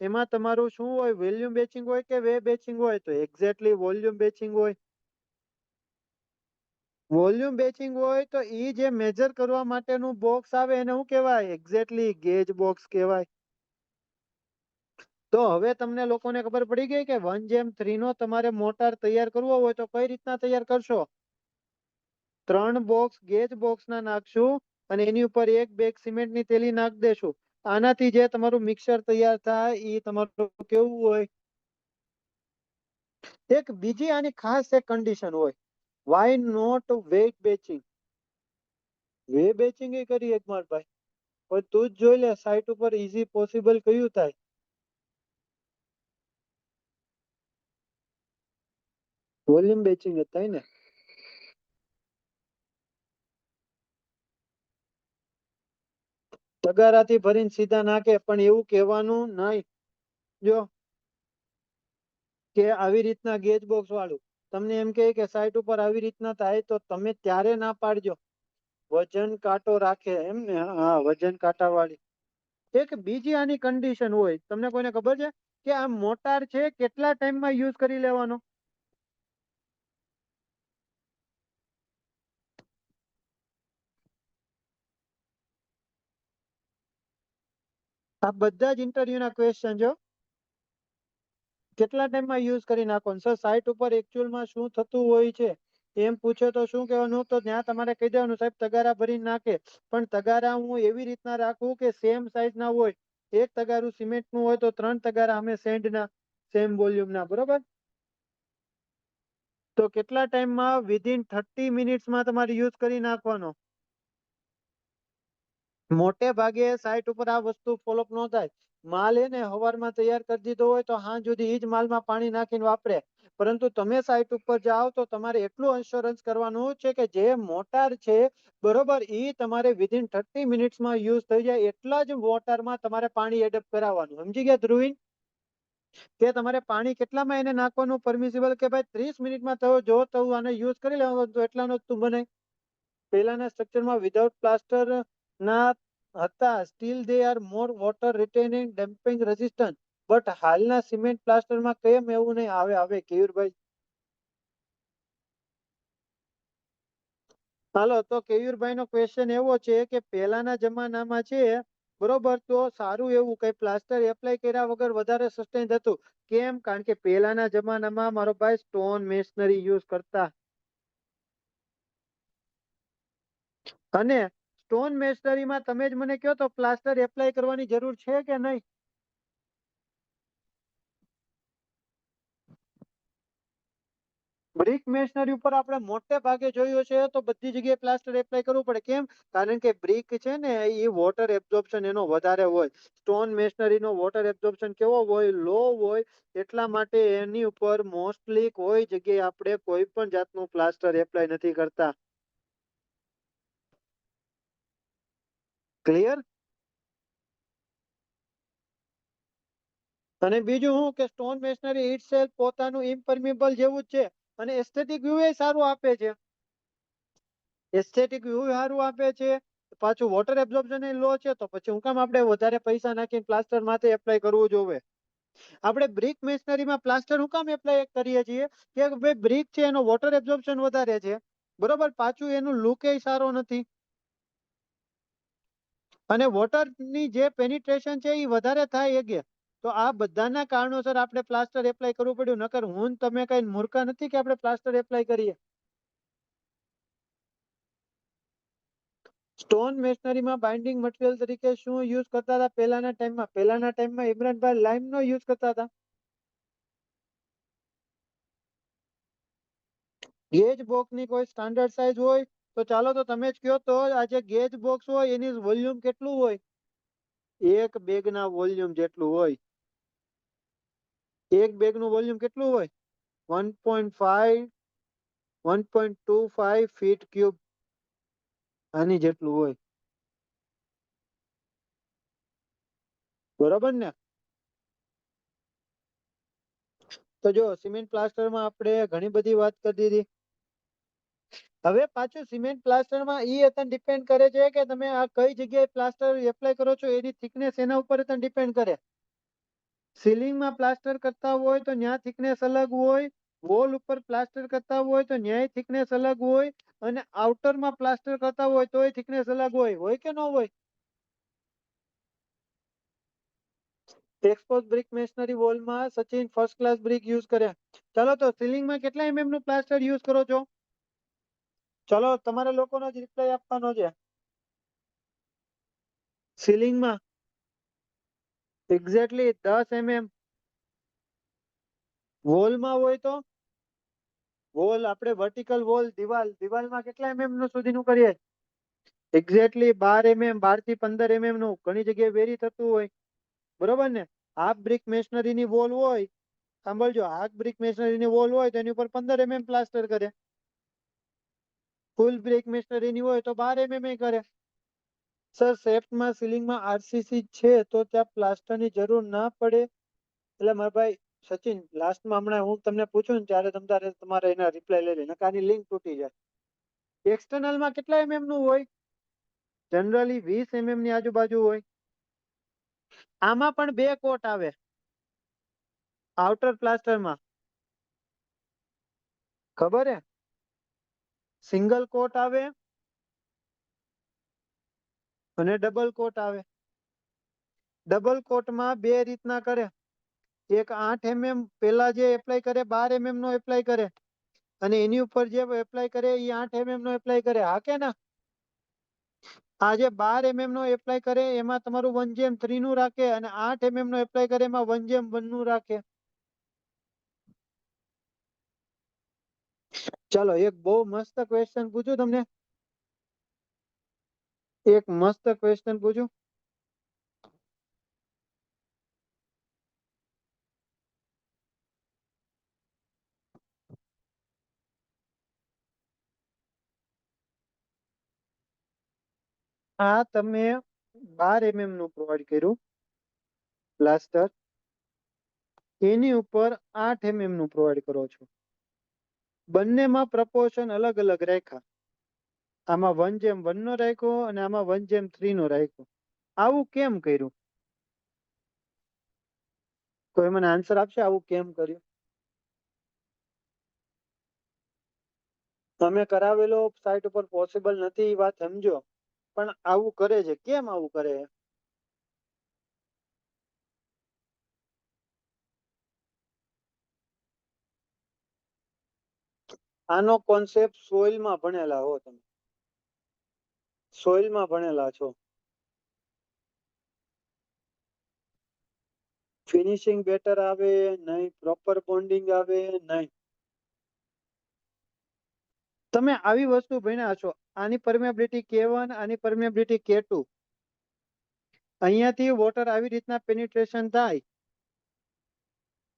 એમાં તમારું શું હોય? વોલ્યુમ બેચિંગ હોય કે વે બેચિંગ હોય? તો એક્ઝેક્ટલી વોલ્યુમ બેચિંગ હોય. વોલ્યુમ બેચિંગ હોય તો ઈ જે મેજર કરવા માટેનું બોક્સ આવે એને શું કહેવાય? એક્ઝેક્ટલી ગેજ બોક્સ કહેવાય. તો હવે તમને લોકોને ખબર પડી ગઈ કે 1:3 નો તમારે મોટાર તૈયાર કરવો હોય તો કઈ રીતના તૈયાર કરશો? 3 બોક્સ ગેજ બોક્સ ના નાખશું અને એની ઉપર 1 બેગ સિમેન્ટ ની થેલી નાખી દેશું. આનાથી જે તમારું મિક્સર તૈયાર થાય એ તમારું કેવું હોય? એક બીજી આની ખાસ એક કન્ડિશન હોય, why not wet batching. Way batching એ કરી એક માર ભાઈ, પણ તું જ જોઈ લે સાઈટ ઉપર ઈઝી પોસિબલ કયું થાય? વોલ્યુમ બેચિંગ જ થાય ને. તગારાથી ભરીને સીધા નાખે, પણ એવું કહેવાનું નહીં. જો કે આવી રીતના ગેજ બોક્સ વાળું તમને એમ કહે કે સાઈટ ઉપર આવી રીતના થાય તો તમે ત્યારે ના પાડજો, વજન કાંટો રાખે એમ ને. હા, વજન કાંટા વાળી. એક બીજી આની કન્ડિશન હોય, તમને કોઈને ખબર છે કે આ મોટાર છે કેટલા ટાઈમમાં યુઝ કરી લેવાનો? આ બધા જ ઇન્ટરવ્યુ ના ક્વેશ્ચન જો. કેટલા ટાઈમમાં યુઝ કરી નાખવાનું? સર સાઈટ ઉપર એકચ્યુઅલમાં શું થતું હોય છે એમ પૂછે તો શું કહેવાનું? તો ત્યાં તમારે કહી દેવાનું સાહેબ તગારા ભરીને નાખે, પણ તગારા હું એવી રીતના રાખું કે સેમ સાઈઝ ના હોય. એક તગારું સિમેન્ટ નું હોય તો 3 તગારા અમે સેન્ડ ના સેમ વોલ્યુમ ના, બરોબર? તો કેટલા ટાઈમમાં? વિધિન 30 મિનિટ્સમાં તમારે યુઝ કરી નાખવાનો. મોટે ભાગે સાઈટ ઉપર આ વસ્તુ ફોલોઅપ ન થાય. માલ એને હવારમાં તૈયાર કરી દીધો હોય તો હાંજ સુધી ઈ જ માલમાં પાણી નાખીને વાપરે. પરંતુ તમે સાઈટ ઉપર જાઓ તો તમારે એટલું ઇન્સ્યોરન્સ કરવાનું છે કે જે મોટાર છે બરોબર, ઈ તમારે વિધિન 30 મિનિટ્સમાં યુઝ થઈ જાય એટલા જ વોટરમાં તમારે પાણી એડપ્ટ કરાવવાનું. સમજી ગયા ધ્રુવીન? કે તમારે પાણી કેટલામાં એને નાખવાનું પરમિસિબલ કે ભાઈ 30 મિનિટમાં તો જો તો આને યુઝ કરી લેવાનું તો એટલાનો જ તું બને. પહેલાના સ્ટ્રક્ચરમાં વિધાઉટ પ્લાસ્ટર ના હતા, steel they are more water retaining damping resistant. But હાલના સિમેન્ટ પ્લાસ્ટરમાં કેમ એવું નહીં આવે? આવે કેયુરભાઈ. હાલો, તો કેયુરભાઈ નો ક્વેશ્ચન એવો છે કે પહેલાના જમાનામાં છે બરોબર, તો સારું એવું કઈ પ્લાસ્ટર એપ્લાય કર્યા વગર વધારે સસ્ટેન થતું. કેમ? કારણ કે પહેલાના જમાનામાં મારો ભાઈ સ્ટોન મેશનરી યુઝ કરતા. અને સ્ટોન મેશનરીમાં તમે જ મને કહો તો પ્લાસ્ટર એપ્લાય કરવાની જરૂર છે કે નહીં? બ્રિક મેશનરી ઉપર આપણે મોટે ભાગે જોયું છે તો બધી જગ્યાએ પ્લાસ્ટર એપ્લાય કરવું પડે. કેમ? કારણ કે બ્રિક છે ને એ વોટર એબ્ઝોર્પ્શન એનો વધારે હોય. Stone masonry no water absorption કેવો હોય? લો હોય. એટલા માટે એની ઉપર મોસ્ટલી કોઈ જગ્યાએ આપણે કોઈ પણ જાતનું પ્લાસ્ટર એપ્લાય નથી કરતા. ક્લિયર? અને બીજું શું કે સ્ટોન મેશનરી ઇટસેલ્ફ પોતાનું ઇમ્પરમેબલ જેવું જ છે અને એસ્થેટિક વ્યૂ એ સારું આપે છે. એસ્થેટિક વ્યૂ સારું આપે છે, પાછું વોટર એબ્ઝોર્પ્શન એ લો છે, તો પછી હું કામ આપણે વધારે પૈસા નાખીને પ્લાસ્ટર માથે એપ્લાય કરવું જોવે? આપણે બ્રિક મેશનરીમાં પ્લાસ્ટર હું કામ એપ્લાય કરીએ છીએ કે ભાઈ બ્રિક છે એનો વોટર એબ્ઝોર્પ્શન વધારે છે, બરોબર, પાછું એનું લુક એ સારો નથી અને વોટરની જે પેનિટ્રેશન છે એ વધારે થાય એ. તો આ બધાના કારણોસર આપણે પ્લાસ્ટર એપ્લાય કરવું પડ્યું. નકર હું તમે કઈ મૂર્ખા નથી કે આપણે પ્લાસ્ટર એપ્લાય કરીએ. સ્ટોન મેશનરીમાં બાઇન્ડિંગ મટીરિયલ તરીકે શું યુઝ કરતા હતા પહેલાના ટાઈમમાં? પહેલાના ટાઈમમાં ઇમરાનભાઈ લાઇમ નો યુઝ કરતા હતા. ગેજ બોક્સ ની કોઈ સ્ટાન્ડર્ડ સાઇઝ હોય તો ચાલો તો તમે જ કહો તો આ જે ગેજ બોક્સ હોય એની વોલ્યુમ કેટલું હોય? એક બેગ ના વોલ્યુમ જેટલું હોય. એક બેગ નું વોલ્યુમ કેટલું હોય? 1.5 1.25 ફીટ ક્યુબ આની જેટલું હોય. બરોબર ને? તો જો સિમેન્ટ પ્લાસ્ટરમાં આપણે ઘણી બધી વાત કરી દીધી. હવે પાછું સિમેન્ટ પ્લાસ્ટરમાં ડિપેન્ડ કરે છે કે તમે આ કઈ જગ્યાએ પ્લાસ્ટર એપ્લાય કરો છો એની થિકનેસ એના ઉપર ડિપેન્ડ કરે. સીલિંગમાં પ્લાસ્ટર કરતા હોય તો ન્યા થિકનેસ અલગ હોય, વોલ ઉપર પ્લાસ્ટર કરતા હોય તો ન્યાય થિકનેસ અલગ હોય, અને આઉટરમાં પ્લાસ્ટર કરતા હોય તોય થિકનેસ અલગ હોય કે ન હોય? એક્સપોઝ બ્રિક મેશનરી વોલમાં સચિન ફર્સ્ટ ક્લાસ બ્રિક યુઝ કર્યા. ચાલો તો સીલિંગમાં કેટલા નું પ્લાસ્ટર યુઝ કરો છો? ચલો તમારે લોકોનો જ રિપ્લાય આપવાનો છે. સીલિંગમાં એક્ઝેક્ટલી 10 mm. વોલમાં હોય તો વોલ આપણે વર્ટિકલ વોલ દિવાલમાં કેટલા નું સુધીનું કરીએ? એક્ઝેક્ટલી 12 mm, 12 થી 15 mm નું. ઘણી જગ્યાએ વેરી થતું હોય, બરોબર ને? હાફ બ્રિક મેશનરીની વોલ હોય, સાંભળજો, હાફ બ્રિક મેશનરીની વોલ હોય તો એની ઉપર 15 mm પ્લાસ્ટર કરે. ફૂલ બ્રિક મેશનરીની હોય તો 12 mm કરે. સર સેફ્ટમાં સીલિંગમાં આરસીસી છે તો ત્યાં પ્લાસ્ટરની જરૂર ના પડે. એટલે મારા ભાઈ સચિન, લાસ્ટમાં હમણાં હું તમને પૂછું ને ત્યારે તમારે એના રિપ્લાય લઈ લે, નકર આની લિંક તૂટી જાય. એક્સટર્નલમાં કેટલા નું હોય? જનરલી 20 mm ની આજુબાજુ હોય. આમાં પણ 2 કોટ આવે આઉટર પ્લાસ્ટરમાં, ખબર હે? સિંગલ કોટ આવે અને ડબલ કોટ આવે. ડબલ કોટમાં 2 રીતના કરે. એક 8 mm પેલા જે એપ્લાય કરે 12 mm નો એપ્લાય કરે, અને એની ઉપર જે એપ્લાય કરે એ 8 mm નો એપ્લાય કરે. હા કે ના? આ જે 12 mm નો એપ્લાય કરે એમાં તમારું 1:3 નું રાખે, અને 8 mm નો એપ્લાય કરે એમાં 1:1 નું રાખે. ચાલો એક બહુ મસ્ત ક્વેશ્ચન પૂછું તમને. એક મસ્ત ક્વેશ્ચન પૂછું. આ તમે 12 mm નું પ્રોવાઈડ કર્યું પ્લાસ્ટર, એની ઉપર 8 mm નું પ્રોવાઈડ કરો છો. બંનેમાં પ્રપોર્શન અલગ અલગ રાખ્યા. આમાં 1:1 નો રાખ્યો અને આમાં 1:3 નો રાખ્યો. આવું કેમ કર્યું? કોઈ મને આન્સર આપશે આવું કેમ કર્યું? તમે કરાવેલો સાઇટ ઉપર પોસિબલ નથી એ વાત સમજો, પણ આવું કરે છે કેમ? આવું કરે છે? આનો કોન્સેપ્ટ સોઇલમાં ભણેલા હો તમે, સોઇલમાં ભણેલા છો. ફિનિશિંગ બેટર આવે નહીં, પ્રોપર બોન્ડિંગ આવે નહીં. તમે આવી વસ્તુ ભણ્યા છો. આની પરમેબિલિટી K1, આની પરમેબિલિટી K2. અહીંયાથી વોટર આવી રીતના પેનિટ્રેશન થાય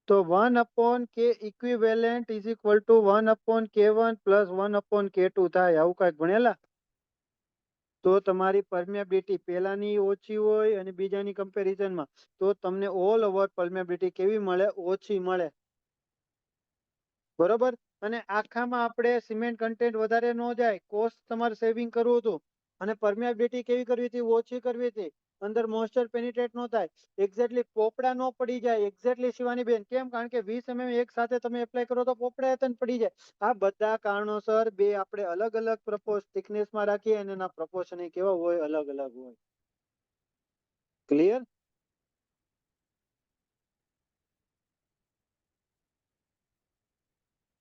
તો 1/K equivalent is equal to 1/K1 plus 1/K2 થાય. આવું કઈક ભણેલા? તો તમારી પરમેબિલિટી પેલાની ઓછી હોય અને બીજાની કમ્પેરિઝનમાં, તો તમને ઓલ ઓવર પરમેબિલિટી કેવી મળે? ઓછી મળે. બરોબર. અને આખામાં આપણે સિમેન્ટ કન્ટેન્ટ વધારે ન જાય, કોસ્ટ તમારે સેવિંગ કરવું હતું, અને પરમેબિલિટી કેવી કરવી હતી? ઓછી કરવી હતી. અંદર મોઇસ્ચર પેનિટ્રેટ ન થાય, એક્ઝેક્ટલી પોપડા ન પડી જાય. એક્ઝેક્ટલી શિવાની બેન, કેમ? કારણ કે 20 mm એક સાથે તમે એપ્લાય કરો તો પોપડા પડી જાય. આ બધા કારણોસર બે આપણે અલગ અલગ પ્રપોઝ થિકનેસમાં રાખીએ અને એના પ્રપોર્શન કેવા હોય? અલગ અલગ હોય. ક્લિયર?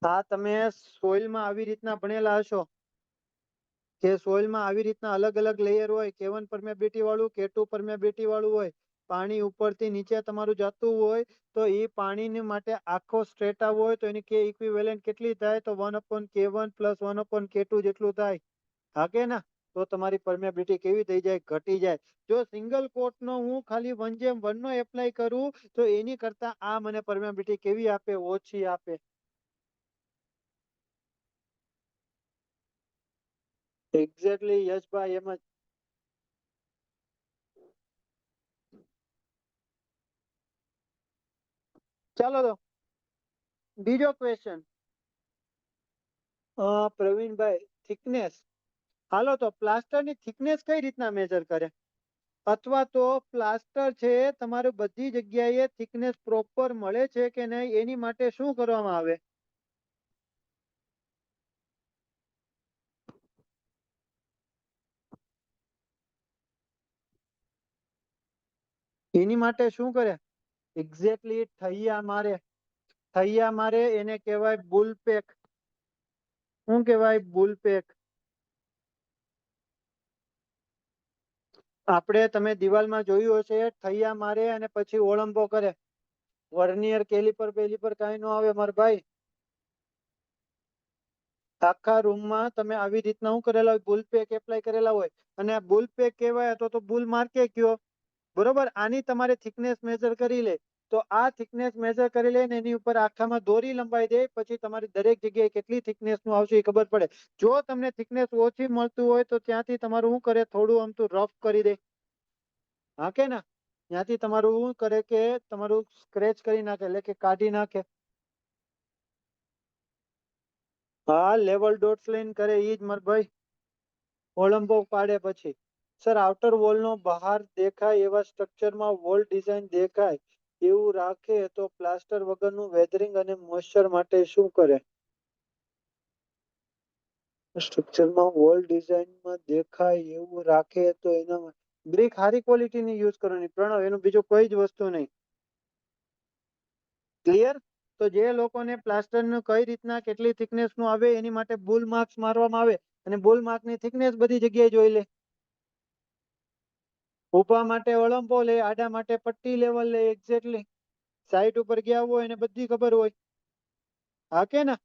આ તમે સોઇલમાં આવી રીતના ભણેલા હશો કે સોઇલમાં આવી રીતના અલગ અલગ લેયર હોય. K1 પરમેબિલિટી વાળું, K2 પરમેબિલિટી વાળું હોય. પાણી ઉપરથી નીચે તમારું જતું હોય તો એ પાણીની માટે આખો સ્ટ્રેટા હોય તો એની K ઇક્વિવેલેન્ટ કેટલી થાય? તો 1/K1 પ્લસ 1/K2 જેટલું થાય. હા કે ના? તો તમારી પરમેબિલિટી કેવી થઈ જાય? ઘટી જાય. જો સિંગલ કોટ નો હું ખાલી 1:1 નો એપ્લાય કરું તો એની કરતા આ મને પરમેબિલિટી કેવી આપે? ઓછી આપે. એક્ઝેક્ટલી યશભાઈ, એમ જ. ચાલો તો બીજો ક્વેશ્ચન. પ્રવીણભાઈ, થિકનેસ. હાલો તો પ્લાસ્ટરની થિકનેસ કઈ રીતના મેજર કરે? અથવા તો પ્લાસ્ટર છે તમારે બધી જગ્યાએ થિકનેસ પ્રોપર મળે છે કે નહીં, એની માટે શું કરવામાં આવે? એની માટે શું કરે? એક્ઝેક્ટલી ઠૈયા મારે. ઠૈયા મારે એને કહેવાય બુલ પેક. શું કહેવાય? બુલ પેક. આપણે તમે દિવાલમાં જોયું હશે થૈયા મારે અને પછી ઓળંબો કરે. વર્નિયર કેલિપર પેલિપર કાંઈ ન આવે મારા ભાઈ. આખા રૂમમાં તમે આવી રીતના શું કરેલા હોય, બુલ પેક એપ્લાય કરેલા હોય અને આ બુલ પેક કહેવાય તો બુલ માર્કે કયો. બરોબર, આની તમારે થિકનેસ મેજર કરી લે. તો આ થિકનેસ મેજર કરી લે ને એની ઉપર આખામાં દોરી લંબાઈ દે, પછી તમારી દરેક જગ્યાએ કેટલી થિકનેસ નું આવશે એ ખબર પડે. જો તમને થિકનેસ ઓછી મળતું હોય તો ત્યાંથી તમારું શું કરે, થોડું આમતું રફ કરી દે. હા કે ના, ત્યાંથી તમારું શું કરે કે તમારું સ્ક્રેચ કરી નાખે, એટલે કે કાઢી નાખે. હા, લેવલ ડોટ્સ લઈને કરે ઈ જ માર ભાઈ. ઓલંબો પાડે પછી. સર, આઉટર વોલ નો બહાર દેખાય એવા સ્ટ્રક્ચરમાં વોલ ડિઝાઇન દેખાય એવું રાખે તો પ્લાસ્ટર વગરનું વેધરિંગ અને મોઇસ્ચર માટે શું કરે? સ્ટ્રક્ચરમાં વોલ ડિઝાઇનમાં દેખાય એવું રાખે તો એના બ્રિક સારી ક્વોલિટીની યુઝ કરવાની પ્રણવ, એનું બીજું કોઈ જ વસ્તુ નહીં. ક્લિયર? તો જે લોકોને પ્લાસ્ટરનું કઈ રીતના કેટલી થિકનેસ નું આવે એની માટે બુલ માર્ક્સ મારવામાં આવે અને બુલ માર્કની થિકનેસ બધી જગ્યાએ જોઈ લે. ઊભા માટે ઓળંબો લે, આડા માટે પટ્ટી લેવલ લે, એક્ઝેક્ટલી. સાઈટ ઉપર ગયા હોય એને બધી ખબર હોય. હા કે ના?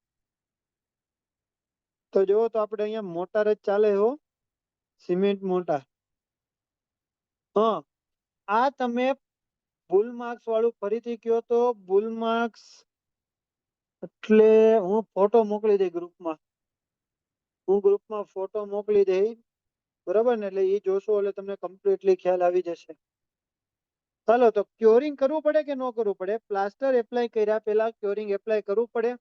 તો જો તો આપણે અહીંયા મોટાર જ ચાલે હો, સિમેન્ટ મોટાર. હા, આ તમે બુલ માર્ક્સ વાળું ફરીથી કયો તો. બુલ માર્ક્સ એટલે હું ફોટો મોકલી દઈ ગ્રુપમાં. હું ગ્રુપમાં ફોટો મોકલી દઈ, બરાબર ને? એટલે એ જોશો એટલે તમને કમ્પ્લીટલી ખ્યાલ આવી જશે. ચાલો, તો ક્યોરિંગ કરવું પડે કે ન કરવું પડે? પ્લાસ્ટર એપ્લાય કર્યા પહેલા ક્યોરિંગ એપ્લાય કરવું પડે?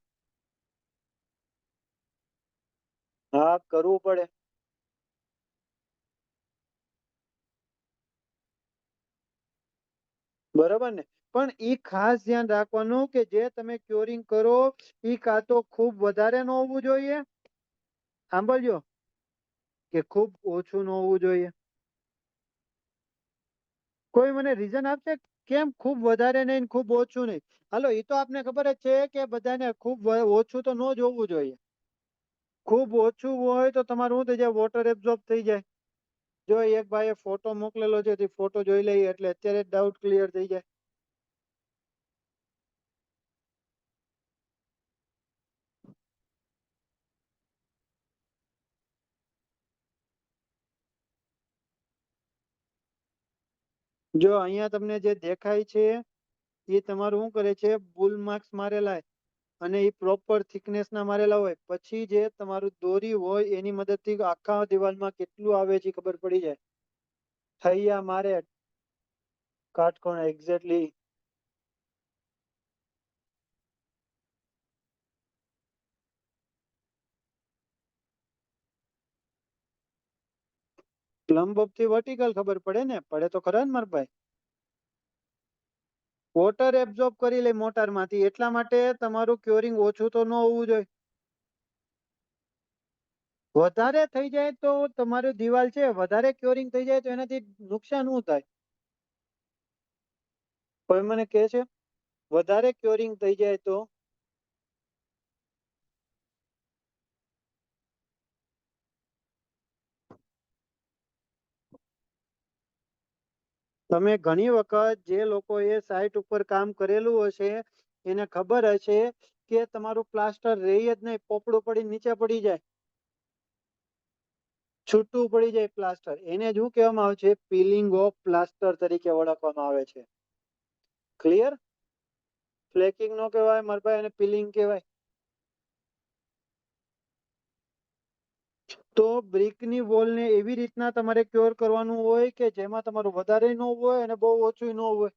હા, કરવું પડે. બરાબર ને? પણ ઈ ખાસ ધ્યાન રાખવાનું કે જે તમે ક્યોરિંગ કરો ઈ કાં તો ખૂબ વધારે ન હોવું જોઈએ, સાંભળજો, કે ખૂબ ઓછું ન હોવું જોઈએ. કોઈ મને રીઝન આપશે કેમ ખૂબ વધારે નહીં, ખૂબ ઓછું નહીં? હાલો, એ તો આપને ખબર જ છે કે બધાને ખૂબ ઓછું તો ન જ હોવું જોઈએ. ખૂબ ઓછું હોય તો તમારું શું થઈ જાય, વોટર એબ્ઝોર્બ થઈ જાય. જો એક ભાઈએ ફોટો મોકલેલો છે, તે ફોટો જોઈ લઈએ એટલે અત્યારે જ ડાઉટ ક્લિયર થઈ જાય. જો અહીંયા તમને જે દેખાય છે એ તમારું શું કરે છે, બુલ માર્ક્સ મારેલા અને એ પ્રોપર થિકનેસ ના મારેલા હોય, પછી જે તમારું દોરી હોય એની મદદથી આખા દિવાલમાં કેટલું આવે છે ખબર પડી જાય. થૈયા મારે કાટકોણ, એક્ઝેક્ટલી. લંબ થી વર્ટિકલ ખબર પડે ને? પડે તો ખરા ને મારા ભાઈ. વોટર એબ્ઝોર્બ કરી લે મોટર માંથી, એટલા માટે તમારું ક્યોરિંગ ઓછું તો ન હોવું જોઈએ. વધારે થઈ જાય તો તમારી દિવાલ છે, વધારે ક્યોરિંગ થઈ જાય તો એનાથી નુકસાન શું થાય? કોઈ મને કહે છે? વધારે ક્યોરિંગ થઈ જાય તો? તમે ઘણી વખત જે લોકોએ સાઈટ ઉપર કામ કરેલું હશે એને ખબર હશે કે તમારું પ્લાસ્ટર રહી જ નહીં, પોપડું પડી નીચે પડી જાય, છૂટું પડી જાય પ્લાસ્ટર. એને શું કહેવામાં આવે છે? પીલિંગ ઓફ પ્લાસ્ટર તરીકે ઓળખવામાં આવે છે. ક્લિયર? ફ્લેકિંગ નો કહેવાય મારા ભાઈ, એને પીલિંગ કહેવાય. તો બ્રિકની વોલને એવી રીતના તમારે ક્યોર કરવાનું હોય કે જેમાં તમારું વધારે ન હોય અને બહુ ઓછું ન હોય.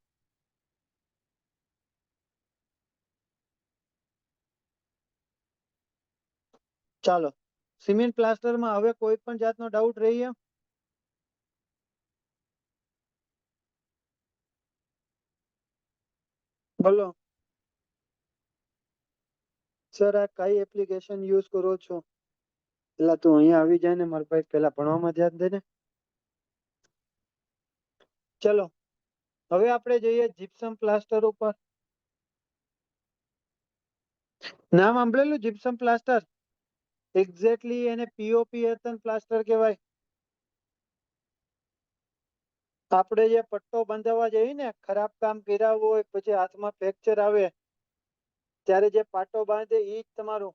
ચાલો, સિમેન્ટ પ્લાસ્ટરમાં હવે કોઈ પણ જાતનો ડાઉટ રહી? બોલો સર, આ કઈ એપ્લિકેશન યુઝ કરો છો? પેલા તું અહીંયા આવી જાય ને મારા ભાઈ, પેલા ભણવામાં ધ્યાન દે ને. ચલો, હવે આપણે જઈએ જીપ્સમ પ્લાસ્ટર ઉપર. નામ સાંભળેલું જીપ્સમ પ્લાસ્ટર? એક્ઝેક્ટલી એને પીઓપી એર્થન પ્લાસ્ટર કહેવાય. આપણે જે પટ્ટો બાંધવા જઈએ ને, ખરાબ કામ કર્યા હોય પછી હાથમાં ફ્રેક્ચર આવે ત્યારે જે પાટો બાંધે એ જ તમારું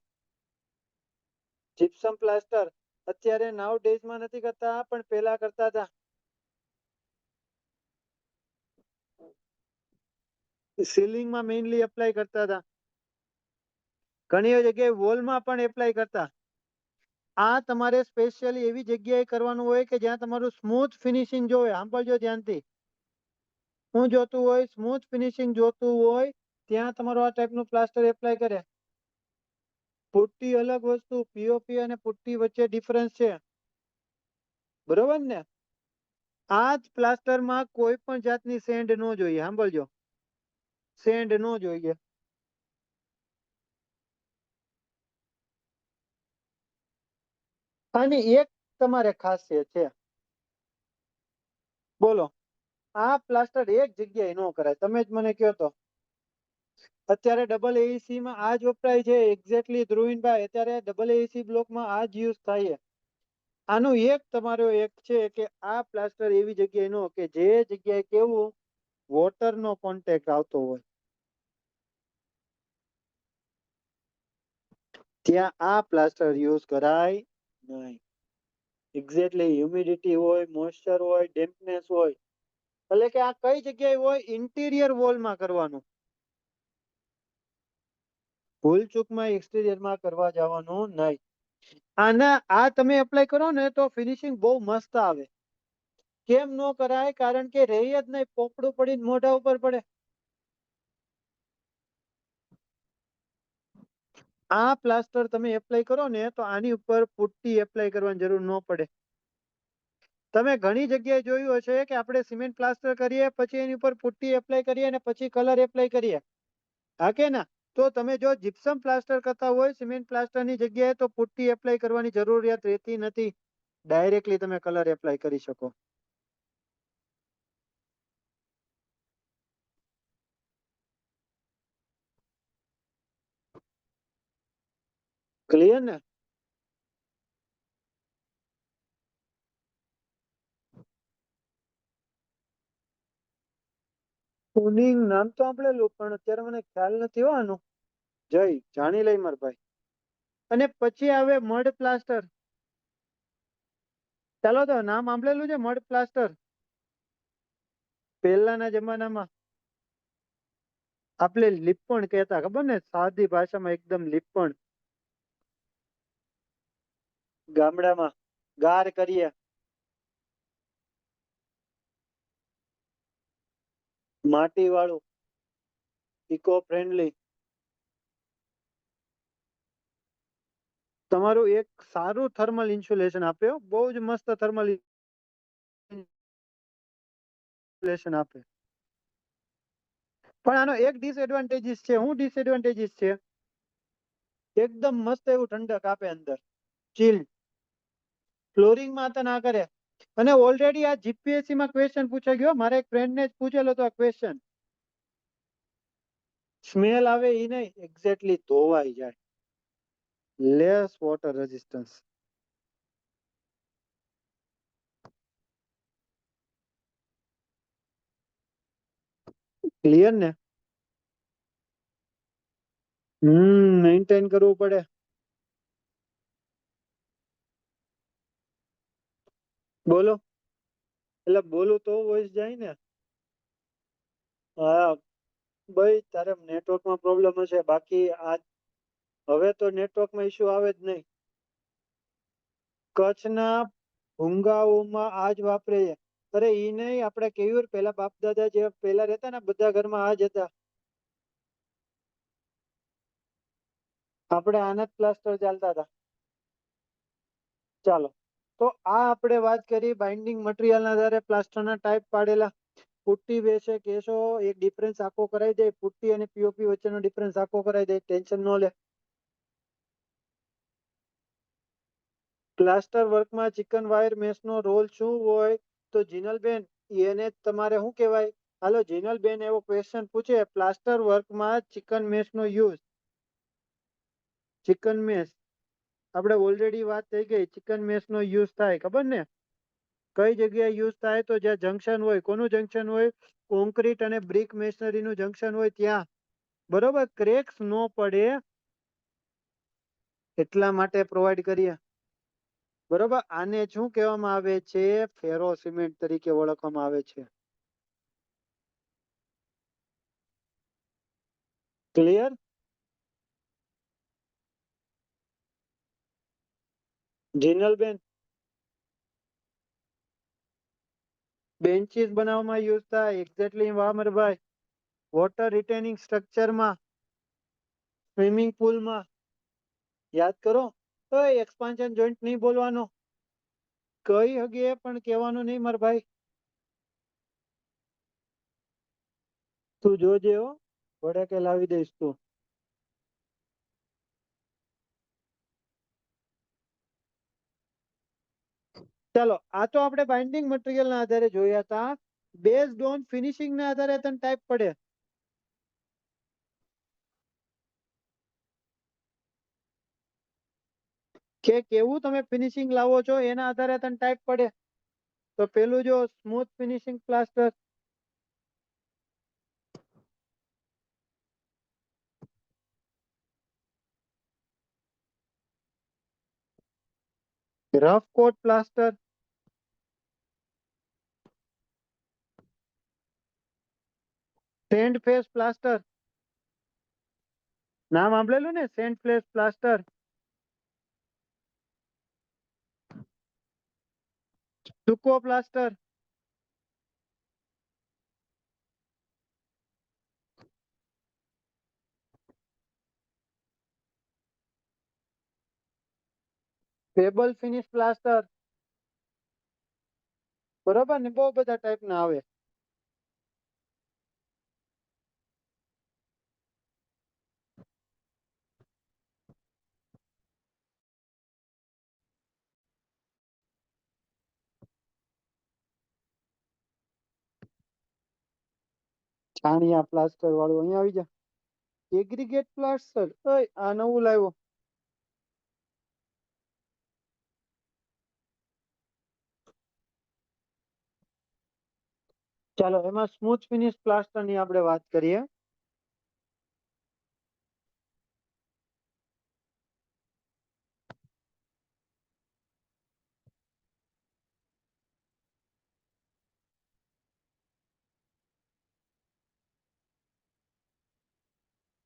જીપ્સમ પ્લાસ્ટર. અત્યારે નાવ ડેઝ માં નથી કરતા પણ પેલા કરતા હતા. સીલિંગ માં મેઇનલી એપ્લાય કરતા હતા. ઘણી જગ્યાએ વોલમાં પણ એપ્લાય કરતા. આ તમારે સ્પેશિયલી એવી જગ્યાએ કરવાનું હોય કે જ્યાં તમારું સ્મૂથ ફિનિશિંગ જોવે. સાંભળજો ધ્યાનથી. શું જોતું હોય? સ્મૂથ ફિનિશિંગ જોતું હોય ત્યાં તમારું આ ટાઈપનું પ્લાસ્ટર એપ્લાય કરે. પુટ્ટી અલગ વસ્તુ, પીઓપી અને પુટ્ટી વચ્ચે ડિફરન્સ છે. બરોબર ને? આ જ પ્લાસ્ટરમાં કોઈ પણ જાતની સેન્ડ ન જોઈએ. સાંભળજો, સેન્ડ ન જોઈએ. આની એક તમારે ખાસિયત છે. બોલો, આ પ્લાસ્ટર એક જગ્યાએ ન કરાય. તમે જ મને કહો તો. અત્યારે ડબલ એસી માં આ જ વપરાય છે. એક્ઝેક્ટલી ધ્રુવીનભાઈ, અત્યારે ડબલ એસી બ્લોકમાં આ જ યુઝ થાય છે. આનું એક તમારો એક છે કે આ પ્લાસ્ટર એવી જગ્યાએ નો, કે જે જગ્યાએ કેવું વોટર નો કોન્ટેક્ટ આવતો હોય ત્યાં આ પ્લાસ્ટર યુઝ કરાય નહીં. એક્ઝેક્ટલી હ્યુમિડિટી હોય, મોઇસ્ચર હોય, ડેમ્પનેસ હોય, એટલે કે આ કઈ જગ્યાએ હોય? ઇન્ટિરિયર વોલમાં કરવાનું. ભૂલ ચૂકમાં એક્સટિરિયરમાં કરવા જવાનું નહીં. આના આ તમે એપ્લાય કરો ને તો ફિનિશિંગ બહુ મસ્ત આવે. કેમ નો કરાય? કારણ કે રહી જ નહીં, પોપડું પડીને મોઢા ઉપર પડે. આ પ્લાસ્ટર તમે એપ્લાય કરો ને તો આની ઉપર પુટ્ટી એપ્લાય કરવાની જરૂર ન પડે. તમે ઘણી જગ્યાએ જોયું હશે કે આપણે સિમેન્ટ પ્લાસ્ટર કરીએ પછી એની ઉપર પુટ્ટી એપ્લાય કરીએ અને પછી કલર એપ્લાય કરીએ. હા કે ના? તો તમે જો જીપ્સમ પ્લાસ્ટર કરતા હોય સિમેન્ટ પ્લાસ્ટરની જગ્યાએ તો પુટ્ટી એપ્લાય કરવાની જરૂરિયાત રહેતી નથી. ડાયરેક્ટલી તમે કલર એપ્લાય કરી શકો. ક્લિયર ને? પુનિંગ નામ તો સાંભળેલું પણ અત્યારે મને ખ્યાલ નથી હોવાનું. જય, જાણી લઈ માર ભાઈ. અને પછી આવે મડ પ્લાસ્ટર. ચાલો તો નામ સાંભળેલું છે મડ પ્લાસ્ટર? પહેલાના જમાનામાં આપણે લીપણ કહેતા, ખબર ને? સાદી ભાષામાં એકદમ લીપણ. ગામડામાં ગાર કરીએ. માટી વાળું, ઇકો ફ્રેન્ડલી. તમારું એક સારું થર્મલ ઇન્સ્યુલેશન આપ્યો, બહુ જ મસ્ત થર્મલ ઇન્સ્યુલેશન આપે. પણ આનો એક ડિસએડવાન્ટેજીસ છે. શું ડિસએડવાન્ટેજીસ છે? એકદમ મસ્ત એવું ઠંડક આપે અંદર, ચીલ. ફ્લોરિંગમાં તો ના કરે. અને ઓલરેડી આ જીપીએસસી માં ક્વેશ્ચન પૂછાઈ ગયો. મારા એક ફ્રેન્ડ ને જ પૂછેલો હતો આ ક્વેશ્ચન. સ્મેલ આવે એ નહીં, એક્ઝેક્ટલી ધોવાઈ જાય. Less water resistance. ક્લિયર ને? મેન્ટેન કરવું પડે. બોલો, એટલે બોલું તો વોઇસ જાય ને. હા ભાઈ, તારે નેટવર્કમાં પ્રોબ્લેમ હશે. બાકી આ હવે તો નેટવર્કમાં ઇશ્યુ આવે જ નહીં. કચ્છના ભૂંગાઓમાં આ જ વાપરે છે. અરે ઈ નહીં, આપણે કેવું પેલા બાપ દાદા જે પેલા રહેતા ને બધા ઘરમાં આ જ હતા. આપણે આના જ પ્લાસ્ટર ચાલતા હતા. ચાલો, તો આ આપણે વાત કરી બાઇન્ડિંગ મટીરિયલના આધારે પ્લાસ્ટરના ટાઈપ પાડેલા. પુટ્ટી વિશે કેશો, એક ડિફરન્સ આખો કરાઈ દે. પુટ્ટી અને પીઓપી વચ્ચેનો ડિફરન્સ આખો કરાઈ દે, ટેન્શન ન લે. પ્લાસ્ટર વર્કમાં ચિકન વાયર મેશનો રોલ શું હોય? તો જીનલબેન, એને તમારે શું કહેવાય? હાલો જીનલબેન એવો ક્વેશ્ચન પૂછે, પ્લાસ્ટર વર્કમાં ચિકન મેશનો યુઝ. ચિકન મેશ આપણે ઓલરેડી વાત થઈ ગઈ. ચિકન મેશ નો યુઝ થાય, ખબર ને? કઈ જગ્યાએ યુઝ થાય તો જ્યાં જંકશન હોય, કોનું જંકશન હોય? કોન્ક્રીટ અને બ્રિક મેશનરી નું જંકશન હોય ત્યાં. બરોબર, ક્રેક્સ નો પડે એટલા માટે પ્રોવાઈડ કરીએ. બરોબર, આને શું કહેવામાં આવે છે? ફેરો સિમેન્ટ તરીકે ઓળખવામાં આવે છે. ક્લિયર? જીનલબેન, બેન્ચીસ બનાવવામાં યુઝ થાય. એક્ઝેક્ટલી વામરભાઈ. વોટર રિટેનિંગ સ્ટ્રક્ચરમાં, સ્વિમિંગ પુલમાં. યાદ કરો. તો એક્સપાન્શન જોઈન્ટ નહીં બોલવાનો. કઈ હગે પણ કહેવાનું નહીં મારા ભાઈ. તું જોજે હો, વડે કે લાવી દઈશ તું. ચાલો, આ તો આપણે બાઇન્ડિંગ મટીરિયલ ના આધારે જોયા હતા. બેઝડ ઓન ફિનિશિંગ ના આધારે તને ટાઈપ પડે કે કેવું તમે ફિનિશિંગ લાવો છો એના આધારે તને ટાઈપ પડે. તો પેલું જો smooth finishing plaster, rough coat plaster, sand face plaster. નામ સાંભળેલું ને, સેન્ડ ફેસ પ્લાસ્ટર. સુકો પ્લાસ્ટર, પેબલ ફિનિશ પ્લાસ્ટર. બરોબર ને, બહુ બધા ટાઈપ ના આવે. છાણિયા પ્લાસ્ટર વાળું અહીંયા આવી જા. એગ્રીગેટ પ્લાસ્ટર, આ નવું લાવ્યો. ચાલો, એમાં સ્મૂથ ફિનિશ પ્લાસ્ટર ની આપણે વાત કરીએ.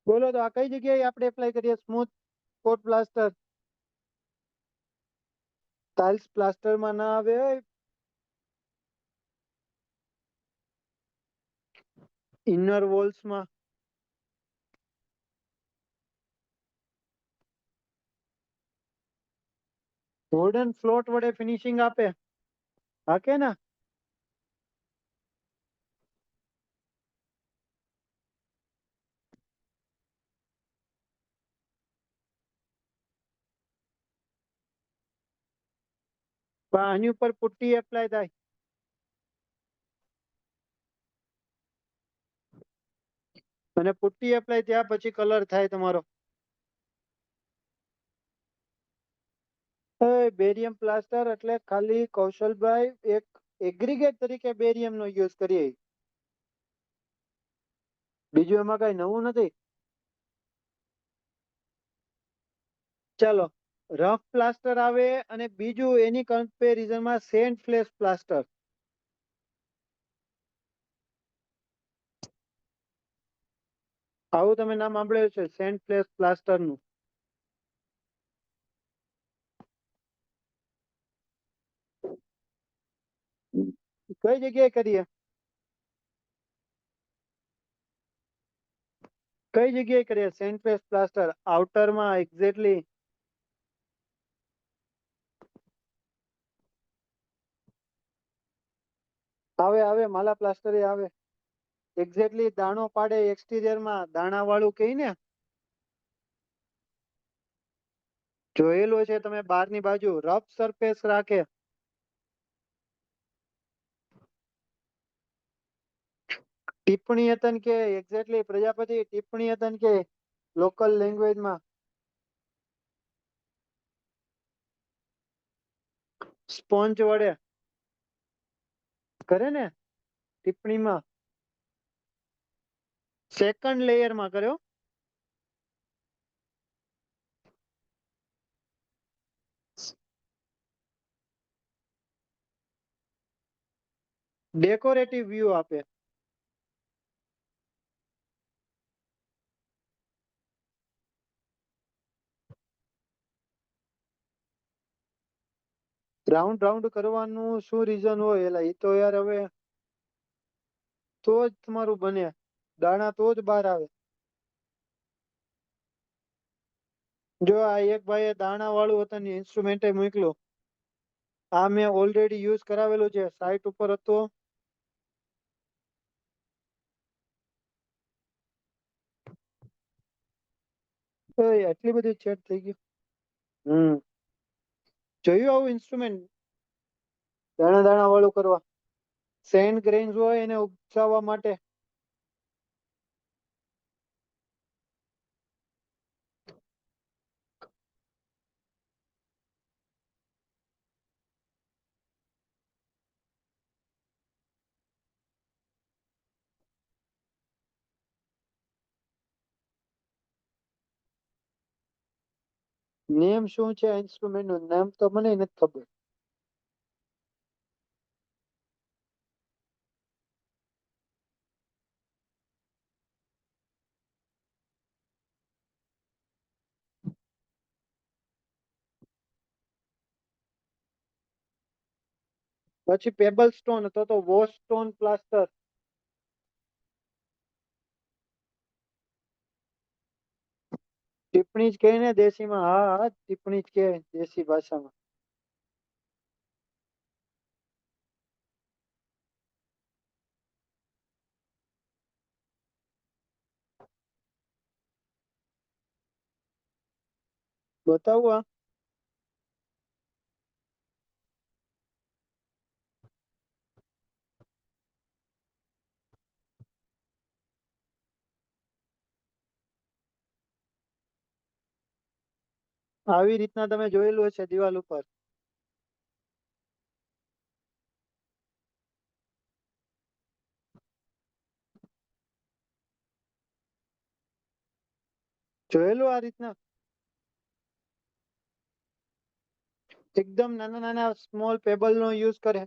બોલો તો આ કઈ જગ્યાએ આપણે એપ્લાય કરીએ સ્મૂથ કોટ પ્લાસ્ટર? ટાઇલ્સ પ્લાસ્ટર માં ના આવે. ઇનર વોલ્સ માં, વુડન ફ્લોટ વડે ફિનિશિંગ આપે. હા કે ના? પણ આની ઉપર પુટ્ટી એપ્લાય થાય. અને પુટ્ટી એપ્લાય થયા પછી કલર થાય તમારો. બેરિયમ પ્લાસ્ટર એટલે ખાલી કૌશલભાઈ એક એગ્રીગેટ તરીકે બેરિયમ નો યુઝ કરીએ. બીજું એમાં કઈ નવું નથી. ચાલો, રફ પ્લાસ્ટર આવે અને બીજું એની કમ્પેરિઝનમાં સેન્ટ ફ્લેશ પ્લાસ્ટર. આવું તમે નામ સાંભળ્યું છે, સેન્ટ ફ્લેશ પ્લાસ્ટર નું? કઈ જગ્યાએ કરીએ? કઈ જગ્યાએ કરીએ સેન્ટ ફ્લેશ પ્લાસ્ટર? આઉટર માં એક્ઝેક્ટલી. આવે આવે, માલા પ્લાસ્ટર એ આવે. એક્ઝેક્ટલી દાણો પાડે એક્સટીરિયર માં, દાણા વાળું કઈ ને. જોયેલું છે તમે બહારની બાજુ રફ સરફેસ રાખે. ટિપ્પણી હતન કે એક્ઝેક્ટલી પ્રજાપતિ ટિપ્પણી હતન કે લોકલ લેંગ્વેજમાં સ્પોન્જ વડે. કરે ને ટિપ્પણીમાં સેકન્ડ લેયરમાં કર્યો. ડેકોરેટિવ વ્યૂ આપે. રાઉન્ડ રાઉન્ડ કરવાનું શું રીઝન હોય? એલા એ તો યાર હવે તો જ તમારું બને, દાણા તો જ બહાર આવે. જો આ એક ભાઈએ દાણા વાળું હતું ઇન્સ્ટ્રુમેન્ટ મોકલું, આ મેં ઓલરેડી યુઝ કરાવેલું છે, સાઇટ ઉપર હતો. એટલી બધી ચેટ થઈ ગયું. જોયું આવું ઇન્સ્ટ્રુમેન્ટ દાણા દાણા વાળું કરવા? સેન્ડ ગ્રેન્સ હોય એને ઉપજાવવા માટે. નેમ શું છે ઇન્સ્ટ્રુમેન્ટ નું નામ તો મને નથી ખબર. પછી પેબલ સ્ટોન તો વોશ સ્ટોન પ્લાસ્ટર. ટિપ્પણી જ કહે ને દેશીમાં. હા હા ટિપ્પણી જ કહે દેશી ભાષામાં. બતાવું આ? આવી રીતના તમે જોયેલું હશે દિવાલ ઉપર. જોયેલું આ રીતના એકદમ નાના નાના સ્મોલ પેબલ નો યુઝ કરે.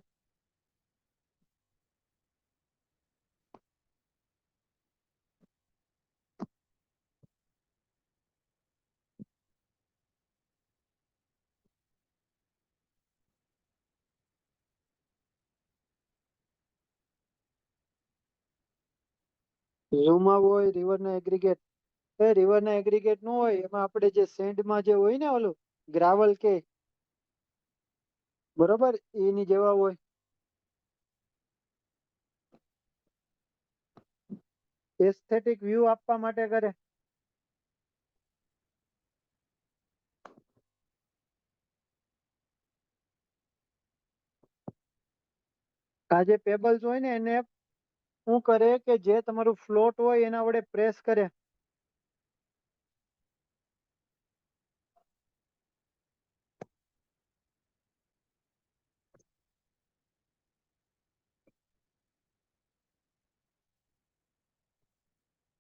ઝૂમ આવવું હોય રિવર ના એગ્રીગેટ. રિવર ના એગ્રીગેટ નો હોય, એમાં આપણે જે સેન્ડ માં જે હોય ને ઓલું ગ્રાવલ કે બરોબર એની જેવા હોય. એસ્થેટિક વ્યૂ આપવા માટે કરે. આ જે પેબલ્સ હોય ને એને શું કરે કે જે તમારું ફ્લોટ હોય એના વડે પ્રેસ કરે.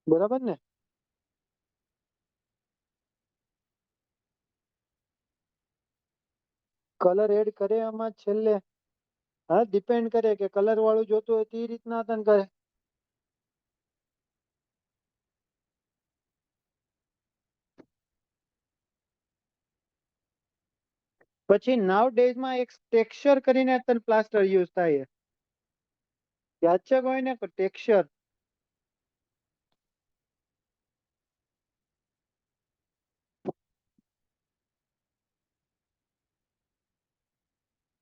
બરાબર ને? કલર એડ કરે આમાં છેલ્લે. હા ડિપેન્ડ કરે કે કલર વાળું જોતું હોય તે રીતના તને કરે. પછી નાવ ડેઝ માં એક ટેક્સચર કરીને તને પ્લાસ્ટર યુઝ થાય. યાદ છે કોઈને ટેક્સચર?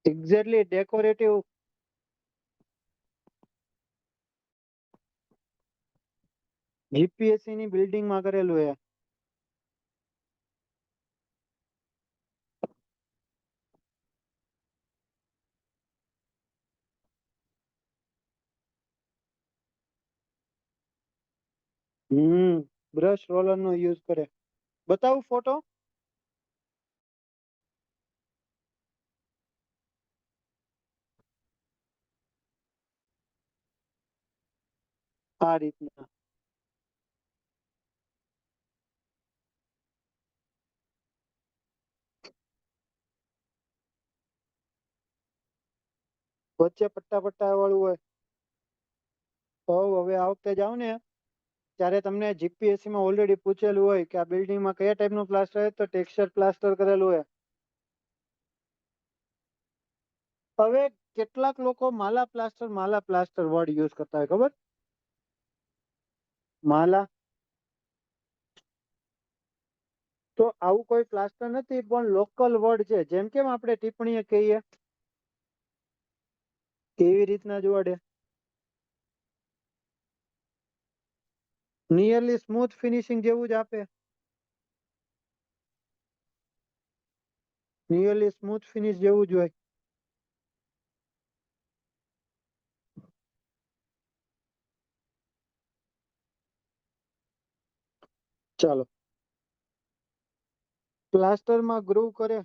Exactly decorative. જીપીએસસી ની બિલ્ડિંગ માં કરેલું હે. બ્રશ રોલર નો યુઝ કરે. બતાવું ફોટો? આ રીતના. વચ્ચે પટ્ટા પટ્ટા વાળું હોય. તો હવે આ વખતે જાવ ને ત્યારે તમને જીપીએસસી માં ઓલરેડી પૂછેલું હોય કે આ બિલ્ડિંગમાં કયા ટાઈપનું પ્લાસ્ટર હોય, તો ટેક્સચર પ્લાસ્ટર કરેલું હોય. હવે કેટલાક લોકો માલા પ્લાસ્ટર વર્ડ યુઝ કરતા હોય, ખબર? માલા. તો આવું કોઈ પ્લાસ્ટર નથી, પણ લોકલ વર્ડ છે. જેમ કેમ આપણે ટિપ્પણીએ કહીએ, કેવી રીતના જોડે. નિયરલી સ્મૂથ ફિનિશિંગ જેવું જ આપે. નિયરલી સ્મૂથ ફિનિશ જેવું જ હોય. ચાલો. પ્લાસ્ટરમાં ગ્રુવ કરે.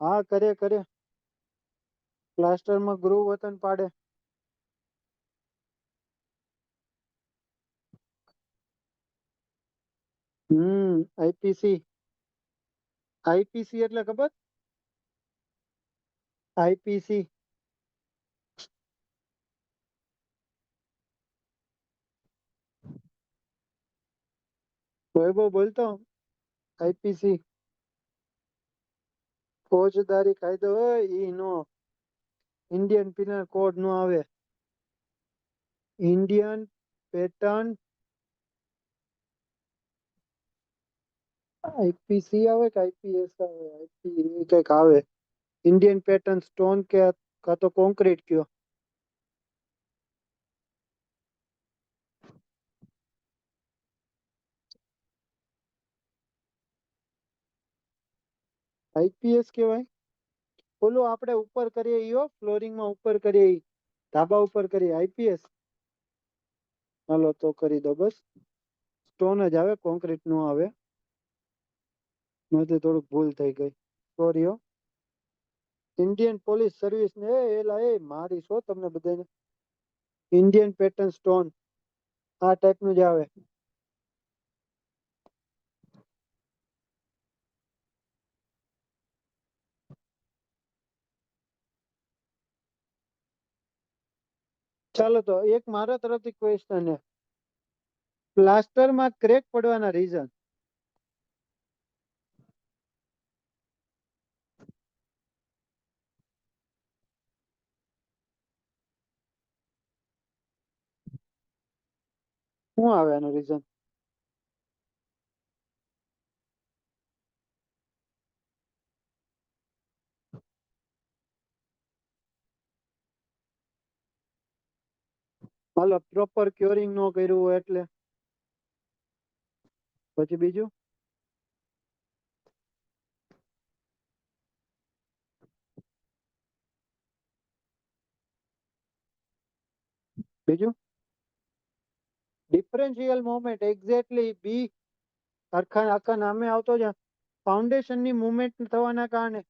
હા, કરે કરે. પ્લાસ્ટરમાં ગ્રુવ વતન પાડે. આઈપીસી. આઈપીસી એટલે ખબર? આઈપીસી. વૈભવ બોલતો. આઈપીસી ફોજદારી કાયદો હોય ઈ નો. ઇન્ડિયન પિનલ કોડ નો આવે. Indian pattern. આઈપીસી આવે કે આઈપીએસ આવે? આઈપી કઈક આવે. ઇન્ડિયન પેટર્ન સ્ટોન કે કા તો કોન્ક્રીટ કયો. આઈપીએસ કહેવાય. ઓલું આપણે ઉપર કરીએ ઈ હો, ફ્લોરિંગમાં ઉપર કરીએ ઈ. ધાબા ઉપર કરીએ આઈપીએસ. હાલો તો કરી દો બસ. સ્ટોન જ આવે, કોન્ક્રીટ નો આવે. માથે થોડુંક ભૂલ થઈ ગઈ, સોરી હો. ઇન્ડિયન પોલીસ સર્વિસ ને એલા એ મારી શું તમને બધાને. ઇન્ડિયન પેટર્ન સ્ટોન આ ટાઈપનું જ આવે. ચાલો તો એક મારા તરફથી ક્વેશ્ચન છે. પ્લાસ્ટરમાં ક્રેક પડવાના રીઝન. શું આવે એનું રીઝન? હાલો પ્રોપર ક્યોરિંગ નો કર્યું હોય એટલે. પછી બીજું. બીજું ડિફરન્શિયલ મોમેન્ટ એક્ઝેક્ટલી બી. આખા આખા નામે આવતો જ ફાઉન્ડેશન ની મુવમેન્ટ થવાના કારણે.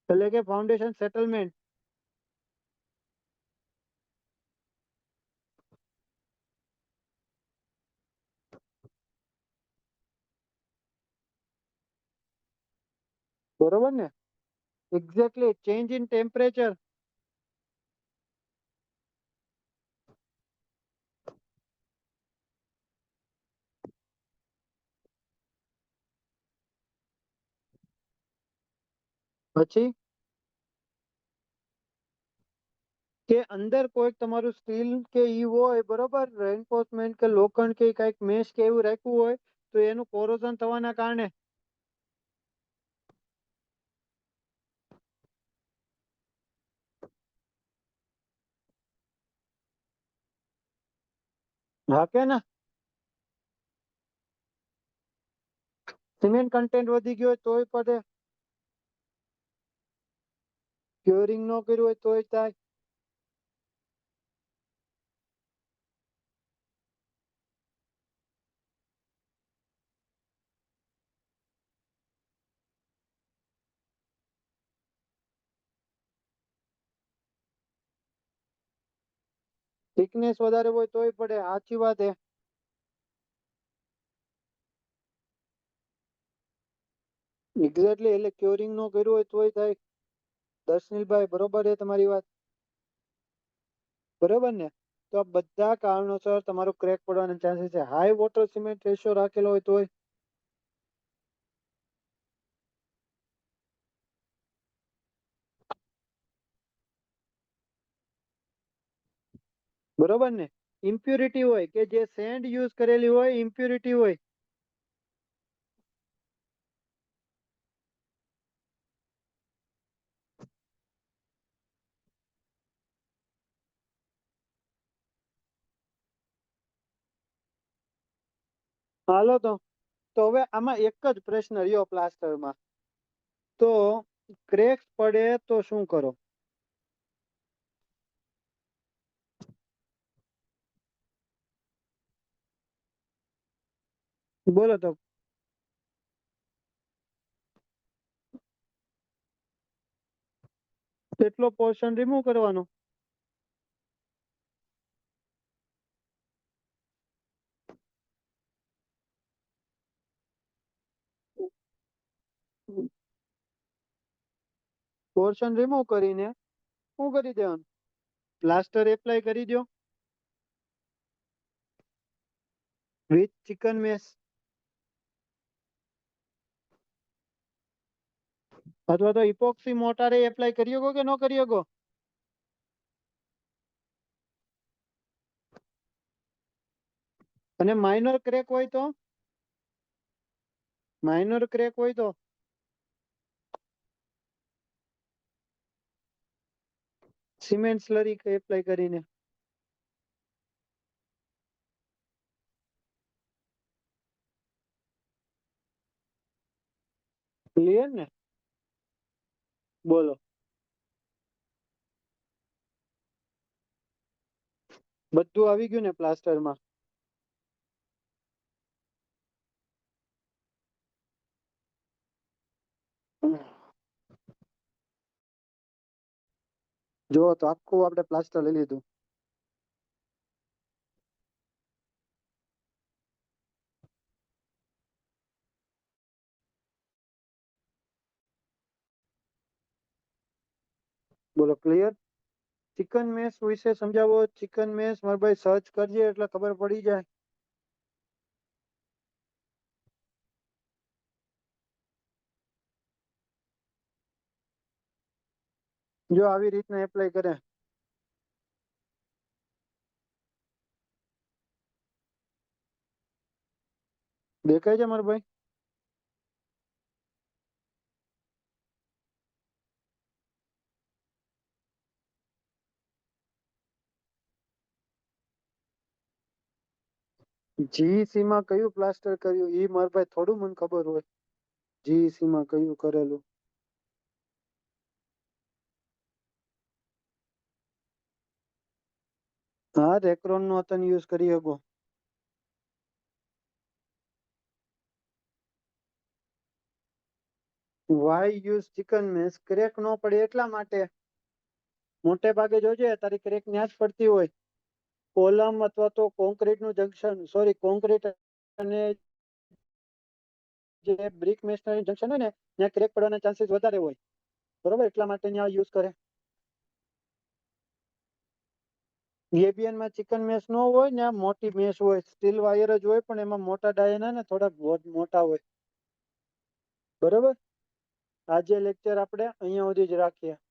એટલે કે ફાઉન્ડેશન સેટલમેન્ટ. બરોબર ને? Exactly change in temperature. પછી કે અંદર કોઈ તમારું સ્ટીલ કે ઈ હોય બરોબર, રેન્ફોર્સમેન્ટ કે લોખંડ કે કઈક મેશ કે એવું રાખ્યું હોય તો એનું કોરોઝન થવાના કારણે. હા કે ના. સિમેન્ટ કન્ટેન્ટ વધી ગયો હોય તોય પડે. ક્યોરિંગ ન કર્યું હોય તોય થાય. થિકનેસ વધારે હોય તોય પડે, સાચી વાત હે. એક્ઝેક્ટલી, એટલે ક્યોરિંગ નો કર્યું હોય તોય થાય. દર્શનીલભાઈ, બરોબર છે તમારી વાત? બરોબર ને? તો આ બધા કારણોસર તમારું ક્રેક પડવાના ચાન્સીસ છે. હાઈ વોટર સિમેન્ટ રેશિયો રાખેલો હોય તોય, બરોબર ને? ઇમ્પ્યુરિટી હોય, કે જે સેન્ડ યુઝ કરેલી હોય ઇમ્પ્યુરિટી હોય. હાલો તો હવે આમાં એક જ પ્રશ્ન રહ્યો પ્લાસ્ટરમાં. તો ક્રેક્સ પડે તો શું કરો? બોલો તો. કેટલો પોર્શન રિમૂવ કરવાનો? પોર્શન રિમૂવ કરીને શું કરી દેવાનું? પ્લાસ્ટર એપ્લાય કરી દો વિથ ચિકન મેસ, અથવા તો ઇપોક્સી મોટારે એપ્લાય કરી શકો કે ન કરી શકો? અને માઇનર ક્રેક હોય તો? માઇનર ક્રેક હોય તો સિમેન્ટ સ્લરી એપ્લાય કરીને. ક્લિયર ને? બોલો. બધું આવી ગયું ને પ્લાસ્ટરમાં? જો તો આખું આપણે પ્લાસ્ટર લઈ લીધું. બોલો ક્લિયર? ચિકન મેસ વિશે સમજાવો. ચિકન મેસ મારા ભાઈ સર્ચ કરજે એટલે ખબર પડી જાય. જો આવી રીતના એપ્લાય કરે. દેખાય છે મારા ભાઈ? જીઈસી માં કયું પ્લાસ્ટર કર્યું એ મારા ભાઈ થોડું મને ખબર હોય. જીઈસી માં કયું કરેલું? હા, રેક્રોન નો તમે યુઝ કરી શકો. વાય યુઝ ચિકન મેસ? ક્રેક નો પડે એટલા માટે. મોટે ભાગે જોજે તારી ક્રેક ન્યા જ પડતી હોય. કોલમ અથવા તો કોન્ક્રીટ નું જંકશન, સોરી કોન્ક્રીટ અને જે બ્રિક મેસનરી જંકશન હોય ને ત્યાં ક્રેક પડવાના ચાન્સીસ વધારે હોય. બરોબર, એટલા માટે ત્યાં યુઝ કરે. એબીએન માં ચિકન મેસ નો હોય ને, મોટી મેસ હોય, સ્ટીલ વાયર જ હોય, પણ એમાં મોટા ડાયના ને થોડાક મોટા હોય. બરોબર, આજે લેક્ચર આપણે અહીંયા સુધી જ રાખીએ.